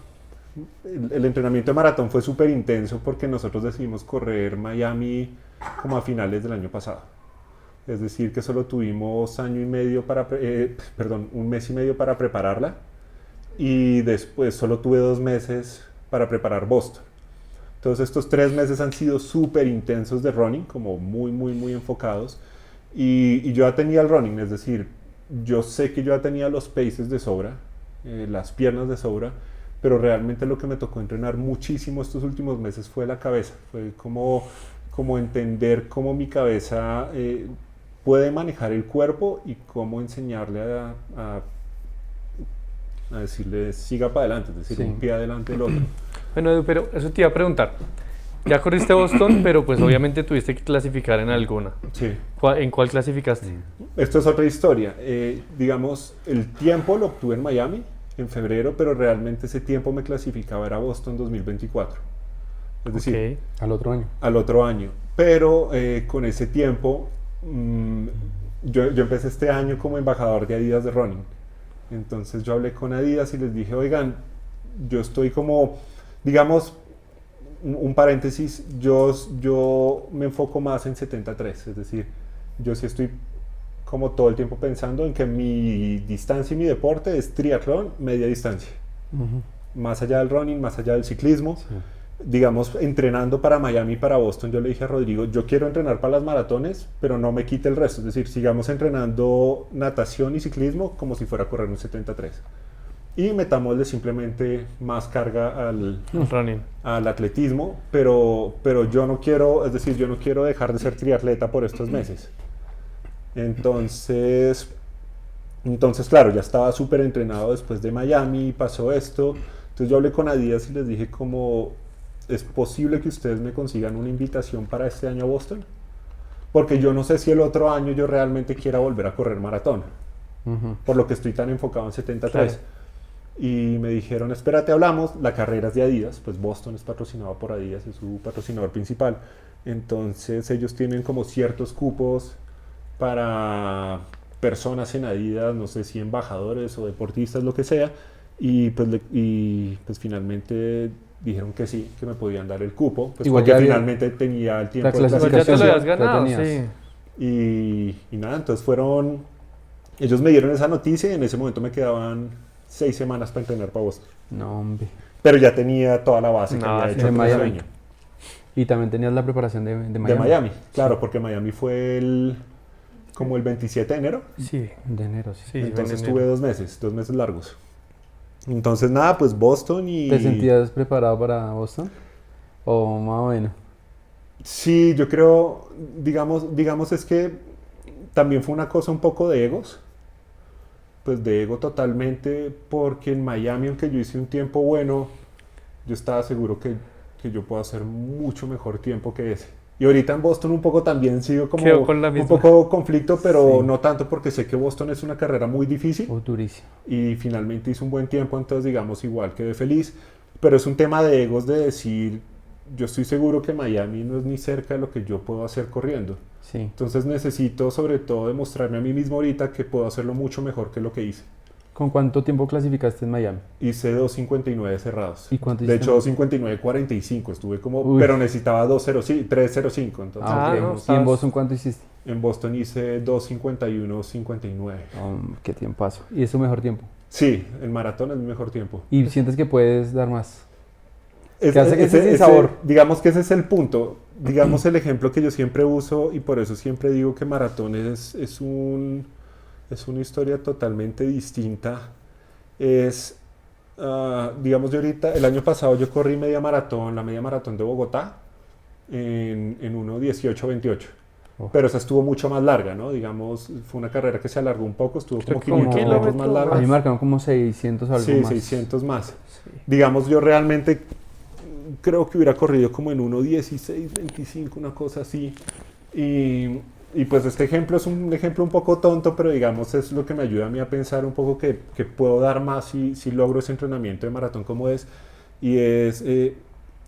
el entrenamiento de maratón fue súper intenso porque nosotros decidimos correr Miami como a finales del año pasado. Es decir, que solo tuvimos un mes y medio para prepararla, y después solo tuve 2 meses para preparar Boston. Entonces estos 3 meses han sido súper intensos de running, como muy, muy, muy enfocados. Y yo ya tenía el running, es decir, yo sé que yo ya tenía los paces de sobra, las piernas de sobra, pero realmente lo que me tocó entrenar muchísimo estos últimos meses fue la cabeza. Fue como entender cómo mi cabeza puede manejar el cuerpo y cómo enseñarle a decirle siga para adelante, es decir, Sí. un pie adelante del otro. Bueno, Edu, pero eso te iba a preguntar. Ya corriste Boston, pero pues obviamente tuviste que clasificar en alguna. Sí. ¿En cuál clasificaste? Esto es otra historia. Digamos, el tiempo lo obtuve en Miami en febrero, pero realmente ese tiempo me clasificaba era Boston 2024. Es decir, Ok. Al otro año. al otro año. Pero con ese tiempo, yo empecé este año como embajador de Adidas de Running. Entonces yo hablé con Adidas y les dije, oigan, yo estoy como, digamos, un paréntesis, yo me enfoco más en 73, es decir, yo sí estoy como todo el tiempo pensando en que mi distancia y mi deporte es triatlón, media distancia. Más allá del running, más allá del ciclismo. Sí. Digamos, entrenando para Miami y para Boston, yo le dije a Rodrigo, yo quiero entrenar para las maratones, pero no me quite el resto. Es decir, sigamos entrenando natación y ciclismo como si fuera a correr un 73. Y metámosle simplemente más carga Running. al atletismo, pero yo no quiero, es decir, yo no quiero dejar de ser triatleta por estos meses. Entonces, claro, ya estaba súper entrenado después de Miami, pasó esto. Entonces yo hablé con Adidas y les dije como, ¿es posible que ustedes me consigan una invitación para este año a Boston? Porque yo no sé si el otro año yo realmente quiera volver a correr maratón, por lo que estoy tan enfocado en 73. Claro. Y me dijeron, espérate, hablamos, la carrera es de Adidas, pues Boston es patrocinado por Adidas, es su patrocinador principal. Entonces ellos tienen como ciertos cupos para personas en Adidas, no sé si embajadores o deportistas, lo que sea. Y pues finalmente dijeron que sí, que me podían dar el cupo, pues Igual porque ya había- finalmente tenía el tiempo la de Igual ya te lo clasificación, habías ya ganado, tenías. sí. y nada, entonces ellos me dieron esa noticia y en ese momento me quedaban 6 semanas para entrenar para Boston. No, hombre. Pero ya tenía toda la base que No, había sí, hecho de con ese Miami. año. Y también tenías la preparación de Miami. De Miami, claro, porque Miami fue como el 27 de enero. Sí. De enero, sí. Sí, Entonces fue en tuve enero. 2 meses largos. Entonces nada, pues Boston y... ¿Te sentías preparado para Boston? O más o menos. Sí, yo creo, digamos es que también fue una cosa un poco de egos, pues de ego totalmente, porque en Miami, aunque yo hice un tiempo bueno, yo estaba seguro que yo puedo hacer mucho mejor tiempo que ese. Y ahorita en Boston un poco también sigo como Quedo con la un misma. poco conflicto, pero Sí. no tanto porque sé que Boston es una carrera muy difícil. Durísimo. Y finalmente hice un buen tiempo, entonces digamos igual quedé feliz, pero es un tema de egos de decir, yo estoy seguro que Miami no es ni cerca de lo que yo puedo hacer corriendo, Sí. entonces necesito sobre todo demostrarme a mí mismo ahorita que puedo hacerlo mucho mejor que lo que hice. ¿Con cuánto tiempo clasificaste en Miami? Hice 2:59 cerrados. ¿Y cuánto De hiciste? hecho 2:59:45 estuve como, Uy. pero necesitaba 3:05, entonces Ah, ok. no, ¿Y en estabas- Boston cuánto hiciste? en Boston hice 2:51:59. Qué tiempazo. ¿Y es tu mejor tiempo? Sí, el maratón es mi mejor tiempo. ¿Y sientes que puedes dar más? Es- ¿Qué hace que esté sin sabor? Digamos que ese es el punto. Digamos el ejemplo que yo siempre uso y por eso siempre digo que maratón es una historia totalmente distinta. Digamos, yo ahorita, el año pasado yo corrí la media maratón de Bogotá en 1:18:28. Oh. Pero esa estuvo mucho más larga, ¿no? Digamos, fue una carrera que se alargó un poco, estuvo Creo como que como 500 metros más kilómetros A mí larga. me marcaron como 600 o algo Sí, más. 600 más. Sí. Digamos, yo realmente creo que hubiera corrido como en 1:16:25, una cosa así. Y Y pues este ejemplo es un ejemplo un poco tonto, pero digamos es lo que me ayuda a mí a pensar un poco que puedo dar más si logro ese entrenamiento de maratón como es. Y es,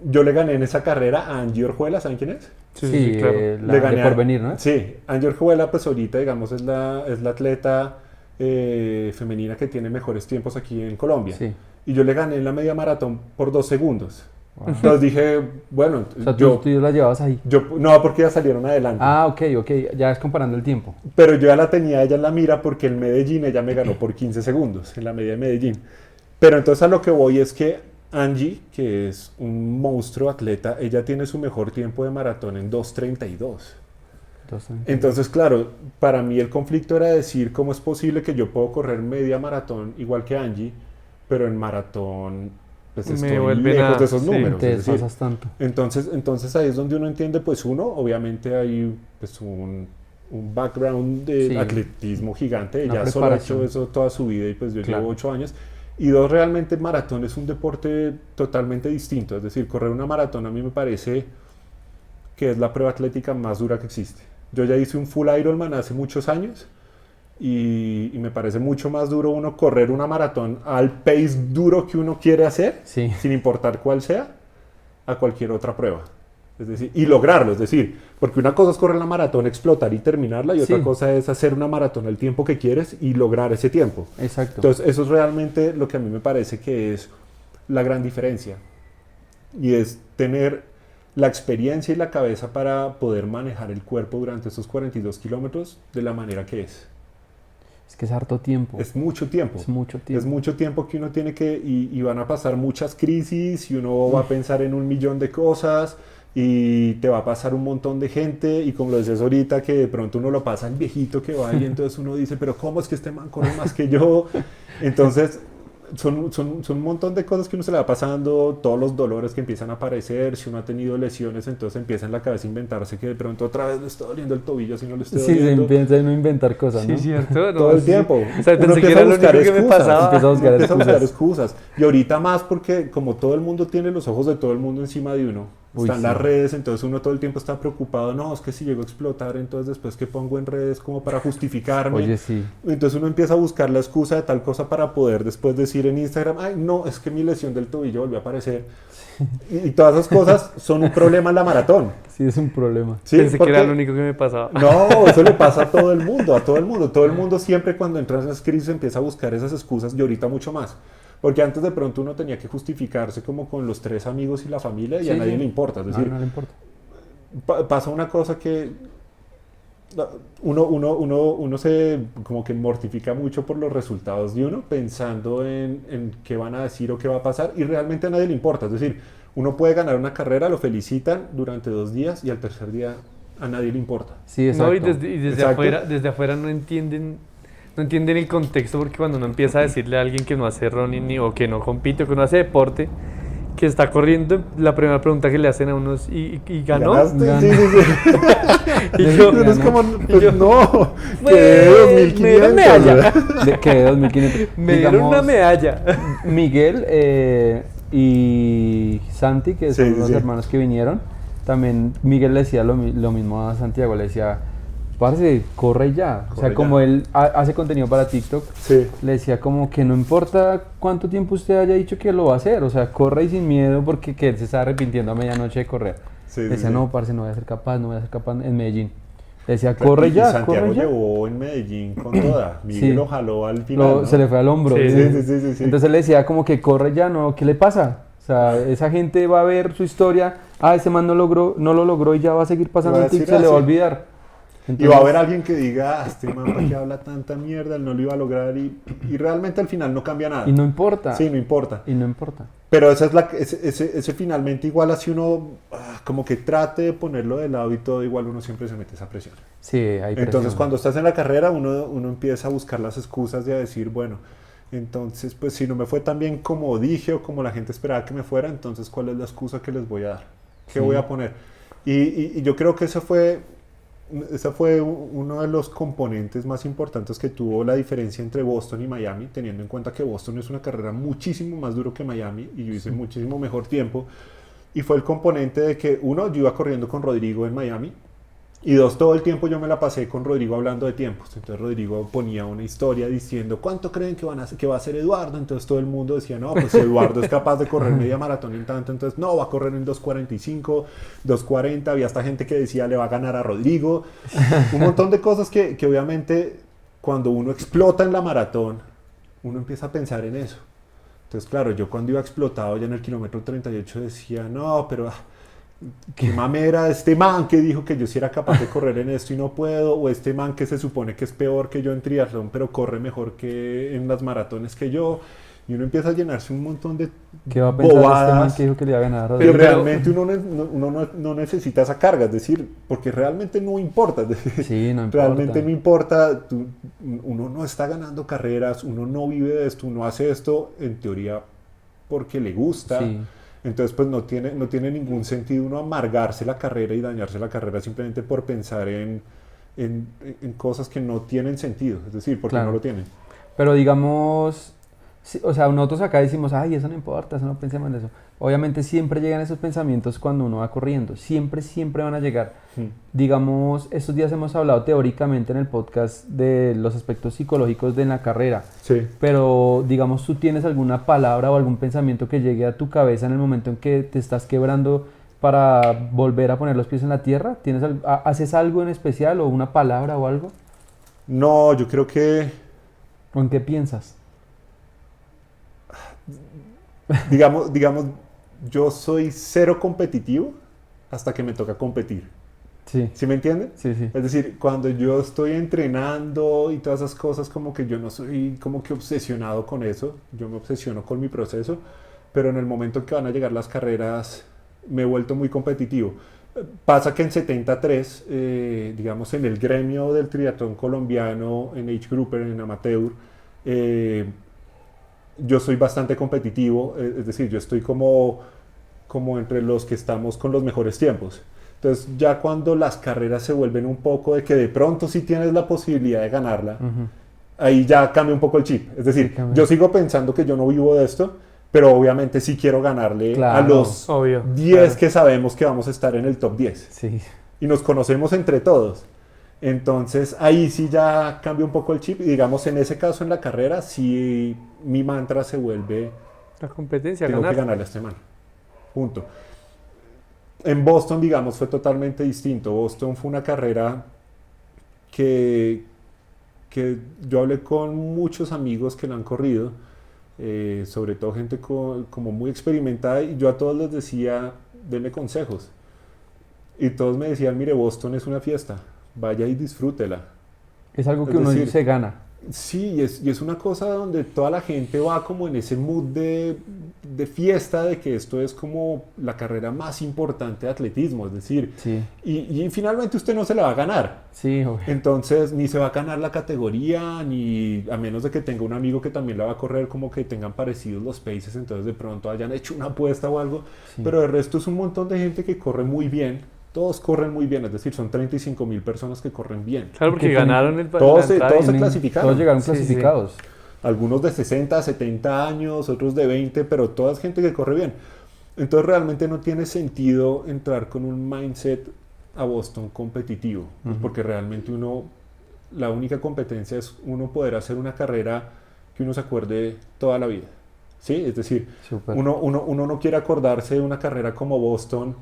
yo le gané en esa carrera a Angie Orjuela, ¿saben quién es? Sí, claro. la Le gané de Porvenir, ¿no? Sí, Angie Orjuela pues ahorita digamos es la atleta femenina que tiene mejores tiempos aquí en Colombia. Sí. Y yo le gané en la media maratón por 2 segundos. Wow. Entonces dije, bueno, O sea, tú la llevabas ahí. no, porque ya salieron adelante. Ah, ok, ya es comparando el tiempo. Pero yo ya la tenía ella en la mira porque en Medellín ella me ganó por 15 segundos, en la media de Medellín. Pero entonces a lo que voy es que Angie, que es un monstruo atleta, ella tiene su mejor tiempo de maratón en 2:32. Entonces, claro, para mí el conflicto era decir cómo es posible que yo puedo correr media maratón igual que Angie, pero en maratón pues estoy lejos de esos números. Te Es decir, desfasas tanto. entonces ahí es donde uno entiende, pues uno, obviamente hay pues un background de atletismo gigante, Una ella solo ha preparación. hecho eso toda su vida y pues yo Claro. llevo 8 años. Y dos, realmente maratón es un deporte totalmente distinto, es decir, correr una maratón a mí me parece que es la prueba atlética más dura que existe. Yo ya hice un full Ironman hace muchos años y me parece mucho más duro uno correr una maratón al pace duro que uno quiere hacer, Sí. sin importar cuál sea, a cualquier otra prueba. Es decir, y lograrlo, es decir, porque una cosa es correr la maratón, explotar y terminarla, y otra Sí. cosa es hacer una maratón al tiempo que quieres y lograr ese tiempo. Exacto. Entonces, eso es realmente lo que a mí me parece que es la gran diferencia. Y es tener la experiencia y la cabeza para poder manejar el cuerpo durante esos 42 kilómetros de la manera que es. Es que es harto tiempo. Es mucho tiempo. Es mucho tiempo. Es mucho tiempo que uno tiene que... Y van a pasar muchas crisis y uno va a pensar en 1.000.000 de cosas y te va a pasar un montón de gente y como lo decías ahorita que de pronto uno lo pasa el viejito que va y entonces uno dice, pero ¿cómo es que este man corre más que yo? Entonces son un montón de cosas que uno se le va pasando, todos los dolores que empiezan a aparecer, si uno ha tenido lesiones entonces empieza en la cabeza a inventarse que de pronto otra vez le está doliendo el tobillo si no le estoy Sí, se doliendo. empieza a no inventar cosas, ¿no? Sí, cierto. Todo el tiempo. O sea, Uno pensé que empieza era a lo buscar único que me excusas. pasaba. Empieza a buscar Empieza a buscar excusas. excusas. Y ahorita más porque como todo el mundo tiene los ojos de todo el mundo encima de uno, Uy, están sí. las redes, entonces uno todo el tiempo está preocupado, no, es que si llego a explotar, entonces después que pongo en redes como para justificarme. Oye, sí. Entonces uno empieza a buscar la excusa de tal cosa para poder después decir en Instagram, ay, no, es que mi lesión del tobillo volvió a aparecer. Y todas esas cosas son un problema en la maratón. Sí, es un problema. ¿Sí? Pensé que era Porque- lo único que me pasaba. No, eso le pasa a todo el mundo, a todo el mundo. Todo el mundo siempre cuando entra en esas crisis empieza a buscar esas excusas y ahorita mucho más. Porque antes de pronto uno tenía que justificarse como con los 3 amigos y la familia y Sí, a nadie sí. le importa. Es No, decir, no le importa. pasa una cosa que uno se como que mortifica mucho por los resultados de uno pensando en qué van a decir o qué va a pasar y realmente a nadie le importa. Es decir, uno puede ganar una carrera, lo felicitan durante 2 días y al tercer día a nadie le importa. Sí, exacto. No, y desde Exacto. desde afuera no entienden el contexto porque cuando uno empieza a decirle a alguien que no hace running o que no compite o que no hace deporte, que está corriendo, la primera pregunta que le hacen a uno es ¿y ganó? ¿Ganaste? Ganó. Sí, sí, sí. Y yo, Uno es como, pues yo- no, Pues, que me dieron 2.500. medalla. ¿verdad? ¿De qué? 2500. me dieron una medalla. Miguel y Santi, que Sí, son sí, los sí. hermanos que vinieron, también Miguel le decía lo mismo a Santiago, le decía, parce, corre ya. O sea, Corre como ya. él hace contenido para TikTok, Sí. le decía como que no importa cuánto tiempo usted haya dicho que lo va a hacer, o sea, corre y sin miedo porque que él se está arrepintiendo a medianoche de correr. Sí, Le sí, decía, sí. no, parce, no voy a ser capaz, no voy a ser capaz en Medellín. Le decía, corre ya, Santiago corre ya. llevó en Medellín con toda. Miguel Sí. lo jaló al final. ¿no? Se le fue al hombro. Sí, Sí, sí, sí, sí. Entonces él le decía como que corre ya, ¿no? ¿Qué le pasa? O sea, esa gente va a ver su historia, ese man no lo logró y ya va a seguir pasando Va a el tic, decir, se le va a sí. olvidar. Y Entonces, va a haber alguien que diga, este man, ¿para qué habla tanta mierda? Él no lo iba a lograr y realmente al final no cambia nada. Y no importa. Sí, no importa. Y no importa. Pero esa es ese finalmente igual así uno como que trate de ponerlo de lado y todo, igual uno siempre se mete esa presión. Sí, hay Entonces presión. cuando estás en la carrera uno empieza a buscar las excusas de a decir, bueno, entonces pues si no me fue tan bien como dije o como la gente esperaba que me fuera, entonces ¿cuál es la excusa que les voy a dar? ¿Qué Sí. voy a poner? Y yo creo que ese fue uno de los componentes más importantes que tuvo la diferencia entre Boston y Miami, teniendo en cuenta que Boston es una carrera muchísimo más duro que Miami y yo hice muchísimo mejor tiempo. Y fue el componente de que, uno, yo iba corriendo con Rodrigo en Miami Y dos, todo el tiempo yo me la pasé con Rodrigo hablando de tiempos. Entonces Rodrigo ponía una historia diciendo, ¿cuánto creen que va a hacer Eduardo? Entonces todo el mundo decía, no, pues si Eduardo es capaz de correr media maratón en tanto, entonces no, va a correr en 2:45, 2:40. Había hasta gente que decía, le va a ganar a Rodrigo. Un montón de cosas que obviamente cuando uno explota en la maratón, uno empieza a pensar en eso. Entonces, claro, yo cuando iba explotado ya en el kilómetro 38 decía, no, pero qué mamera este man que dijo que yo sí era capaz de correr en esto y no puedo, o este man que se supone que es peor que yo en triatlón, pero corre mejor que en las maratones que yo. Y uno empieza a llenarse un montón de ¿Qué va a pensar este man bobadas que dijo que le iba a ganar a que Rodrigo? realmente uno no necesita esa carga, es decir, porque realmente no importa. Es decir, Sí, no importa. realmente no importa, uno no está ganando carreras, uno no vive de esto, uno hace esto en teoría porque le gusta. Sí. Entonces pues no tiene ningún sentido uno amargarse la carrera y dañarse la carrera simplemente por pensar en cosas que no tienen sentido, es decir, porque Claro. no lo tienen. Pero digamos, sí, o sea, nosotros acá decimos, ay, eso no importa, eso no pensemos en eso. Obviamente siempre llegan esos pensamientos cuando uno va corriendo, siempre, siempre van a llegar. Digamos, estos días hemos hablado teóricamente en el podcast de los aspectos psicológicos de la carrera, Sí. pero digamos, ¿tú tienes alguna palabra o algún pensamiento que llegue a tu cabeza en el momento en que te estás quebrando para volver a poner los pies en la tierra? ¿Haces algo en especial o una palabra o algo? No, yo creo que ¿O en qué piensas? digamos, yo soy cero competitivo hasta que me toca competir. Sí, ¿Sí me entienden? sí, sí. Es decir, cuando yo estoy entrenando y todas esas cosas, como que yo no soy como que obsesionado con eso, yo me obsesiono con mi proceso, pero en el momento en que van a llegar las carreras me he vuelto muy competitivo. Pasa que en 73, digamos en el gremio del triatlón colombiano, en age grouper, en amateur, yo soy bastante competitivo, es decir, yo estoy como entre los que estamos con los mejores tiempos. Entonces ya cuando las carreras se vuelven un poco de que de pronto sí tienes la posibilidad de ganarla, ahí ya cambia un poco el chip. Es decir, Sí, cambia. yo sigo pensando que yo no vivo de esto, pero obviamente sí quiero ganarle a Claro, los obvio, 10 claro. que sabemos que vamos a estar en el top 10. Sí. Y nos conocemos entre todos. Entonces ahí sí ya cambia un poco el chip. Y digamos, en ese caso en la carrera, sí mi mantra se vuelve, La competencia, tengo ganar. que ganarle a este man. Punto. En Boston, digamos, fue totalmente distinto. Boston fue una carrera que yo hablé con muchos amigos que la han corrido, sobre todo gente como muy experimentada, y yo a todos les decía, denme consejos. Y todos me decían, mire, Boston es una fiesta, vaya y disfrútela. Es algo Es que uno decir, se gana. Sí, y es una cosa donde toda la gente va como en ese mood de fiesta, de que esto es como la carrera más importante de atletismo, es decir, Sí, y finalmente usted no se la va a ganar. sí, obvio. Entonces, ni se va a ganar la categoría, ni a menos de que tenga un amigo que también la va a correr, como que tengan parecidos los paces, entonces de pronto hayan hecho una apuesta o algo. Sí. Pero de resto es un montón de gente que corre muy bien, todos corren muy bien, es decir, son 35.000 personas que corren bien. Claro, porque Que ganaron el Todos la se- entrada todos y- se Tienen- clasificaron. Todos llegaron Sí, sí, sí. clasificados. Algunos de 60, 70 años, otros de 20, pero toda es gente que corre bien. Entonces realmente no tiene sentido entrar con un mindset a Boston competitivo, pues porque realmente la única competencia es uno poder hacer una carrera que uno se acuerde toda la vida. ¿Sí? Es decir, Súper. uno no quiere acordarse de una carrera como Boston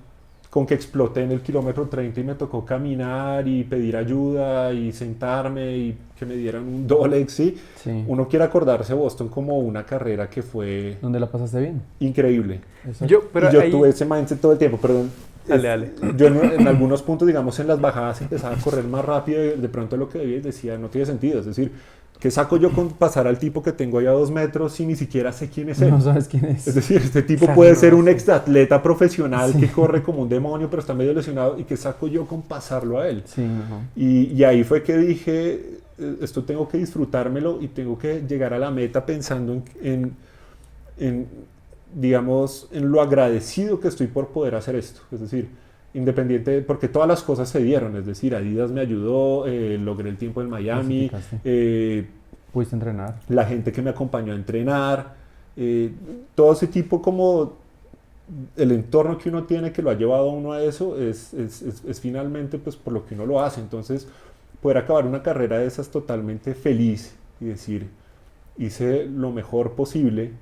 con que exploté en el kilómetro 30 y me tocó caminar y pedir ayuda y sentarme y que me dieran un Dolex, ¿sí? Sí. Uno quiere acordarse de Boston como una carrera que fue ¿Dónde la pasaste bien? increíble. Exacto. Pero y yo ahí- tuve ese mindset todo el tiempo, perdón. Dale. Yo en algunos puntos, digamos, en las bajadas empezaba a correr más rápido de pronto lo que debía y decía, no tiene sentido. Es decir, ¿qué saco yo con pasar al tipo que tengo ahí a 2 metros si ni siquiera sé quién es él? No sabes quién es. Es decir, este tipo Claro, puede no, ser un sí. exatleta profesional que corre como un demonio, pero está medio lesionado. ¿Y qué saco yo con pasarlo a él? Sí, no. Y ahí fue que dije, esto tengo que disfrutármelo y tengo que llegar a la meta pensando digamos, en lo agradecido que estoy por poder hacer esto. Es decir, independiente, porque todas las cosas se dieron. Es decir, Adidas me ayudó, logré el tiempo en Miami, Clasificaste. Pudiste entrenar. la gente que me acompañó a entrenar, todo ese tipo como el entorno que uno tiene que lo ha llevado a uno a eso es finalmente pues por lo que uno lo hace. Entonces, poder acabar una carrera de esas totalmente feliz y decir, hice lo mejor posible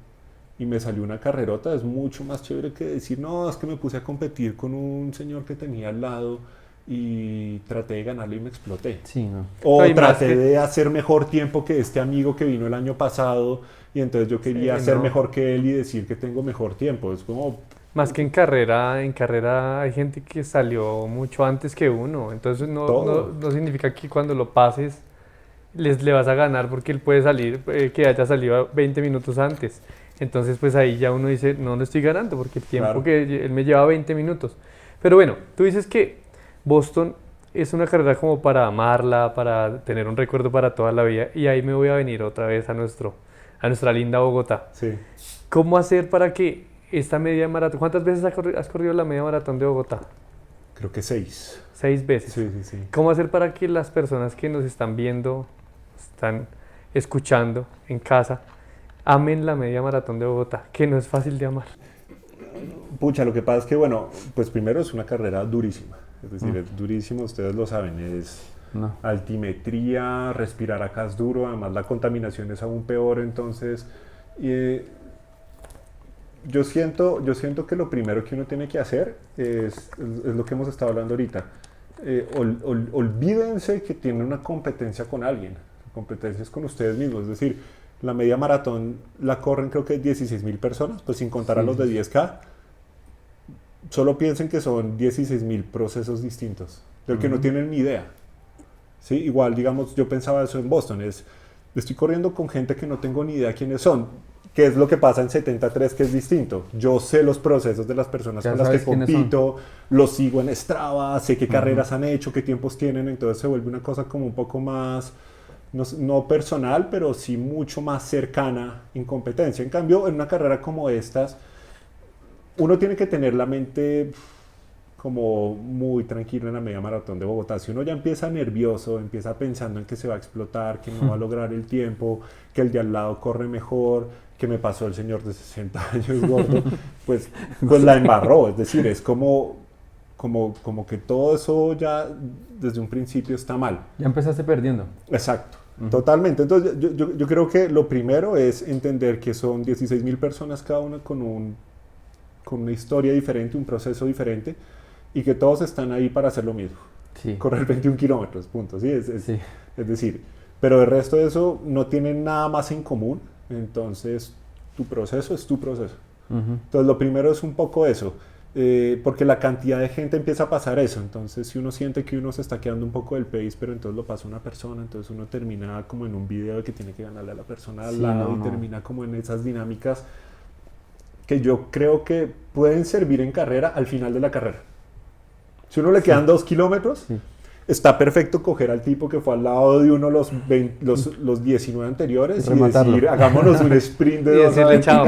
y me salió una carrerota, es mucho más chévere que decir, no, es que me puse a competir con un señor que tenía al lado y traté de ganarle y me exploté. Sí, no. O No, y más traté que- de hacer mejor tiempo que este amigo que vino el año pasado y entonces yo quería Sí, ser no. mejor que él y decir que tengo mejor tiempo. Es como, Más que en carrera hay gente que salió mucho antes que uno, entonces Todo. no significa que cuando lo pases le vas a ganar porque él puede salir, que haya salido 20 minutos antes. Entonces pues ahí ya uno dice, no le estoy ganando porque el tiempo Claro. que él me lleva 20 minutos. Pero bueno, tú dices que Boston es una carrera como para amarla, para tener un recuerdo para toda la vida y ahí me voy a venir otra vez a nuestra linda Bogotá. sí. ¿Cómo hacer para que esta media maratón, cuántas veces has corrido la media maratón de Bogotá? Creo que 6. 6 veces. Sí, sí, sí. ¿Cómo hacer para que las personas que nos están viendo, están escuchando en casa, amen la media maratón de Bogotá? Que no es fácil de amar. Pucha, lo que pasa es que, bueno, pues primero es una carrera durísima. Es decir, es durísimo, ustedes lo saben, es No. altimetría, respirar acá es duro, además la contaminación es aún peor, entonces yo siento que lo primero que uno tiene que hacer es lo que hemos estado hablando ahorita. Olvídense que tienen una competencia con alguien, la competencia es con ustedes mismos, es decir, la media maratón la corren creo que 16.000 personas, pues sin contar a los de 10K. Solo piensen que son 16.000 procesos distintos, del que no tienen ni idea. ¿Sí? Igual, digamos, yo pensaba eso en Boston, estoy corriendo con gente que no tengo ni idea quiénes son. ¿Qué es lo que pasa en 73 que es distinto? Yo sé los procesos de las personas Ya con las que sabes quiénes son. compito, los sigo en Strava, sé qué carreras han hecho, qué tiempos tienen, entonces se vuelve una cosa como un poco más, no personal, pero sí mucho más cercana en competencia. En cambio, en una carrera como estas, uno tiene que tener la mente como muy tranquilo en la media maratón de Bogotá. Si uno ya empieza nervioso, empieza pensando en que se va a explotar, que no va a lograr el tiempo, que el de al lado corre mejor, que me pasó el señor de 60 años gordo, pues la embarró. Es decir, es como que todo eso ya desde un principio está mal. Ya empezaste perdiendo. Exacto. Totalmente. Entonces yo creo que lo primero es entender que son 16.000 personas cada una con una historia diferente, un proceso diferente, y que todos están ahí para hacer lo mismo. Sí. Correr 21 kilómetros, punto. ¿Sí? Sí. Es decir, pero el resto de eso no tienen nada más en común, entonces tu proceso es tu proceso. Entonces lo primero es un poco eso, porque la cantidad de gente empieza a pasar eso, entonces si uno siente que uno se está quedando un poco del pace, pero entonces lo pasa una persona, entonces uno termina como en un video de que tiene que ganarle a la persona al Sí, lado y no. termina como en esas dinámicas que yo creo que pueden servir en carrera al final de la carrera. Si uno le quedan 2 kilómetros, Sí. está perfecto coger al tipo que fue al lado de uno los 19 anteriores Y y rematarlo. decir, hagámonos un sprint de Y 2 decirle chao.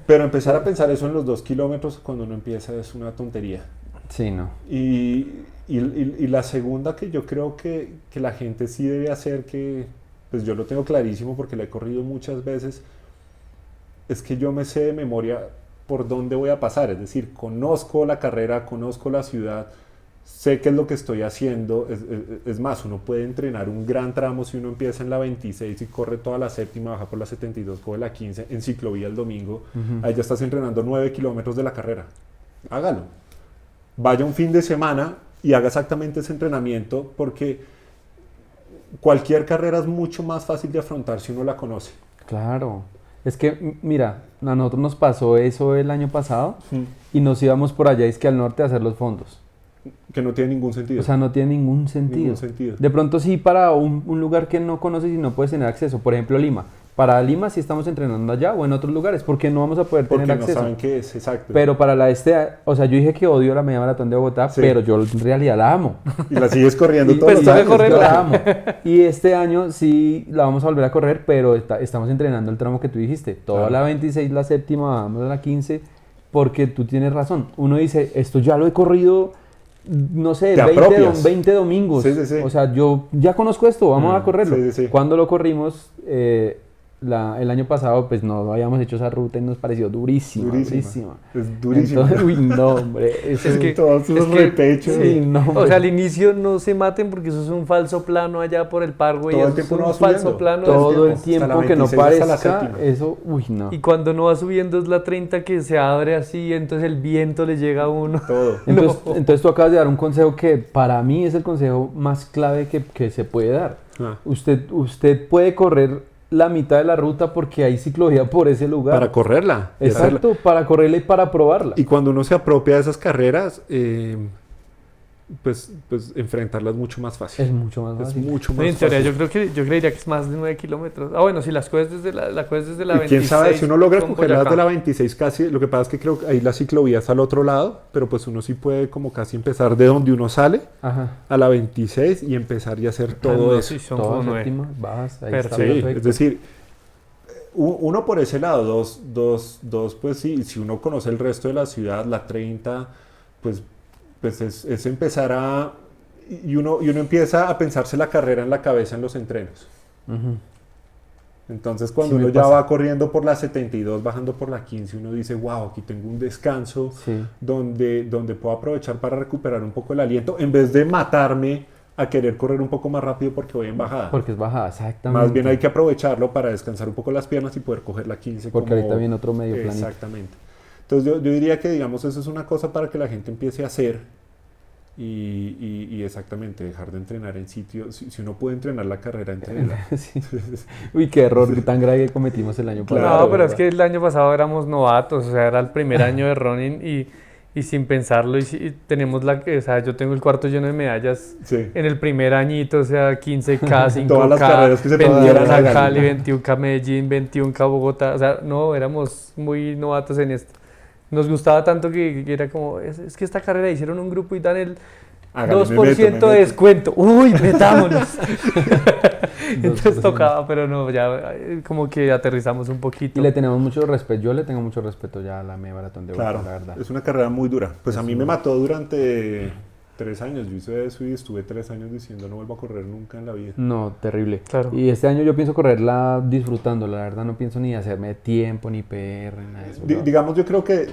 Pero empezar a pensar eso en los 2 kilómetros cuando uno empieza es una tontería. Sí, no. Y la segunda que yo creo que la gente sí debe hacer, que pues yo lo tengo clarísimo porque la he corrido muchas veces, es que yo me sé de memoria por dónde voy a pasar, es decir, conozco la carrera, conozco la ciudad, sé qué es lo que estoy haciendo, es más, uno puede entrenar un gran tramo si uno empieza en la 26 y corre toda la séptima, baja por la 72, coge la 15 en ciclovía el domingo, ahí ya estás entrenando 9 kilómetros de la carrera, hágalo, vaya un fin de semana y haga exactamente ese entrenamiento porque cualquier carrera es mucho más fácil de afrontar si uno la conoce. Claro. Es que, mira, a nosotros nos pasó eso el año pasado y nos íbamos por allá, es que al norte a hacer los fondos. Que no tiene ningún sentido. O sea, no tiene ningún sentido. Ningún sentido. De pronto sí para un lugar que no conoces y no puedes tener acceso. Por ejemplo, Lima. Para Lima sí estamos entrenando allá o en otros lugares porque no vamos a poder Porque tener no acceso. saben qué es, exacto. Pero para o sea, yo dije que odio la media maratón de Bogotá, Sí. pero yo en realidad la amo. Y la sigues corriendo Y- todos los pero años. correr- Yo claro. la amo. Y este año sí la vamos a volver a correr, pero estamos entrenando el tramo que tú dijiste. Toda Claro. la 26, la séptima, vamos a la 15, porque tú tienes razón. Uno dice, esto ya lo he corrido, no sé, Te 20, apropias. 20 domingos. Sí, sí, sí. O sea, yo ya conozco esto, vamos a correrlo. Sí, sí, sí. Cuando lo corrimos, el año pasado pues no habíamos hecho esa ruta y nos pareció durísima. Es durísima. Entonces, uy, no, hombre. Eso Es que- todos esos es que- repechos. sí, no, O hombre. sea, al inicio no se maten porque eso es un falso plano allá por el Parkway. Todo el eso tiempo es uno un va falso subiendo. plano. Todo el hasta tiempo la que no 26 hasta la parezca, séptima. eso, uy, no. Y cuando no va subiendo es la 30 que se abre así, entonces el viento le llega a uno. Todo. Entonces, No. entonces tú acabas de dar un consejo que para mí es el consejo más clave que se puede dar. Ah, Usted puede correr la mitad de la ruta porque hay ciclovía por ese lugar. para correrla. y hacerla. Exacto, para correrla y para probarla. Y cuando uno se apropia de esas carreras, pues enfrentarlas es mucho más fácil. Es mucho más Es fácil. mucho No, más en teoría fácil. yo creería que es más de 9 kilómetros. Ah, bueno, si las coges desde la coges desde la Y 26. quién sabe, si uno logra con cogerlas Boyacá. de la 26 casi, lo que pasa es que creo que ahí la ciclovía está al otro lado, pero pues uno sí puede como casi empezar de donde uno sale Ajá. a la 26 y empezar y hacer todo Ah, no, eso. sí, son Todas como 9. séptimas, bajas, ahí Perfecto. está Sí, perfecto. es decir, uno por ese lado, dos, pues sí, si uno conoce el resto de la ciudad, la 30, pues es empezar a... Y uno empieza a pensarse la carrera en la cabeza en los entrenos. Ujú. Entonces cuando Sí me uno ya pasa. va corriendo por la 72, bajando por la 15, uno dice, wow, aquí tengo un descanso Sí. donde puedo aprovechar para recuperar un poco el aliento, en vez de matarme a querer correr un poco más rápido porque voy en bajada. Porque es bajada, exactamente. Más bien hay que aprovecharlo para descansar un poco las piernas y poder coger la 15. Porque como- ahorita viene otro medio planito. Exactamente. Entonces yo diría que, digamos, eso es una cosa para que la gente empiece a hacer y exactamente dejar de entrenar en sitio. Si uno puede entrenar la carrera, entrenarla. Sí. Uy, qué error tan grave que cometimos el año Claro, pasado. No, pero es ¿verdad? que el año pasado éramos novatos, o sea, era el primer año de running y sin pensarlo, y tenemos o sea, yo tengo el cuarto lleno de medallas Sí. en el primer añito, o sea, 15K, 5K, Todas las carreras que se 21 pudieran a hacer. Cali, 21K Medellín, 21K Bogotá, o sea, no, éramos muy novatos en esto. Nos gustaba tanto que era como, es que esta carrera hicieron un grupo y dan el Hágale, 2% de descuento. Uy, metámonos. Entonces 2%. tocaba, pero no, ya como que aterrizamos un poquito. Y le tenemos mucho respeto. Yo le tengo mucho respeto ya a la media maratón de Bogotá, Claro, la verdad. es una carrera muy dura. Pues a Es mí un- me mató durante 3 años. Yo hice eso y estuve 3 años diciendo no vuelvo a correr nunca en la vida. No, terrible. Claro. Y este año yo pienso correrla disfrutando, la verdad no pienso ni hacerme tiempo, ni PR, ni nada de eso. Digamos, yo creo que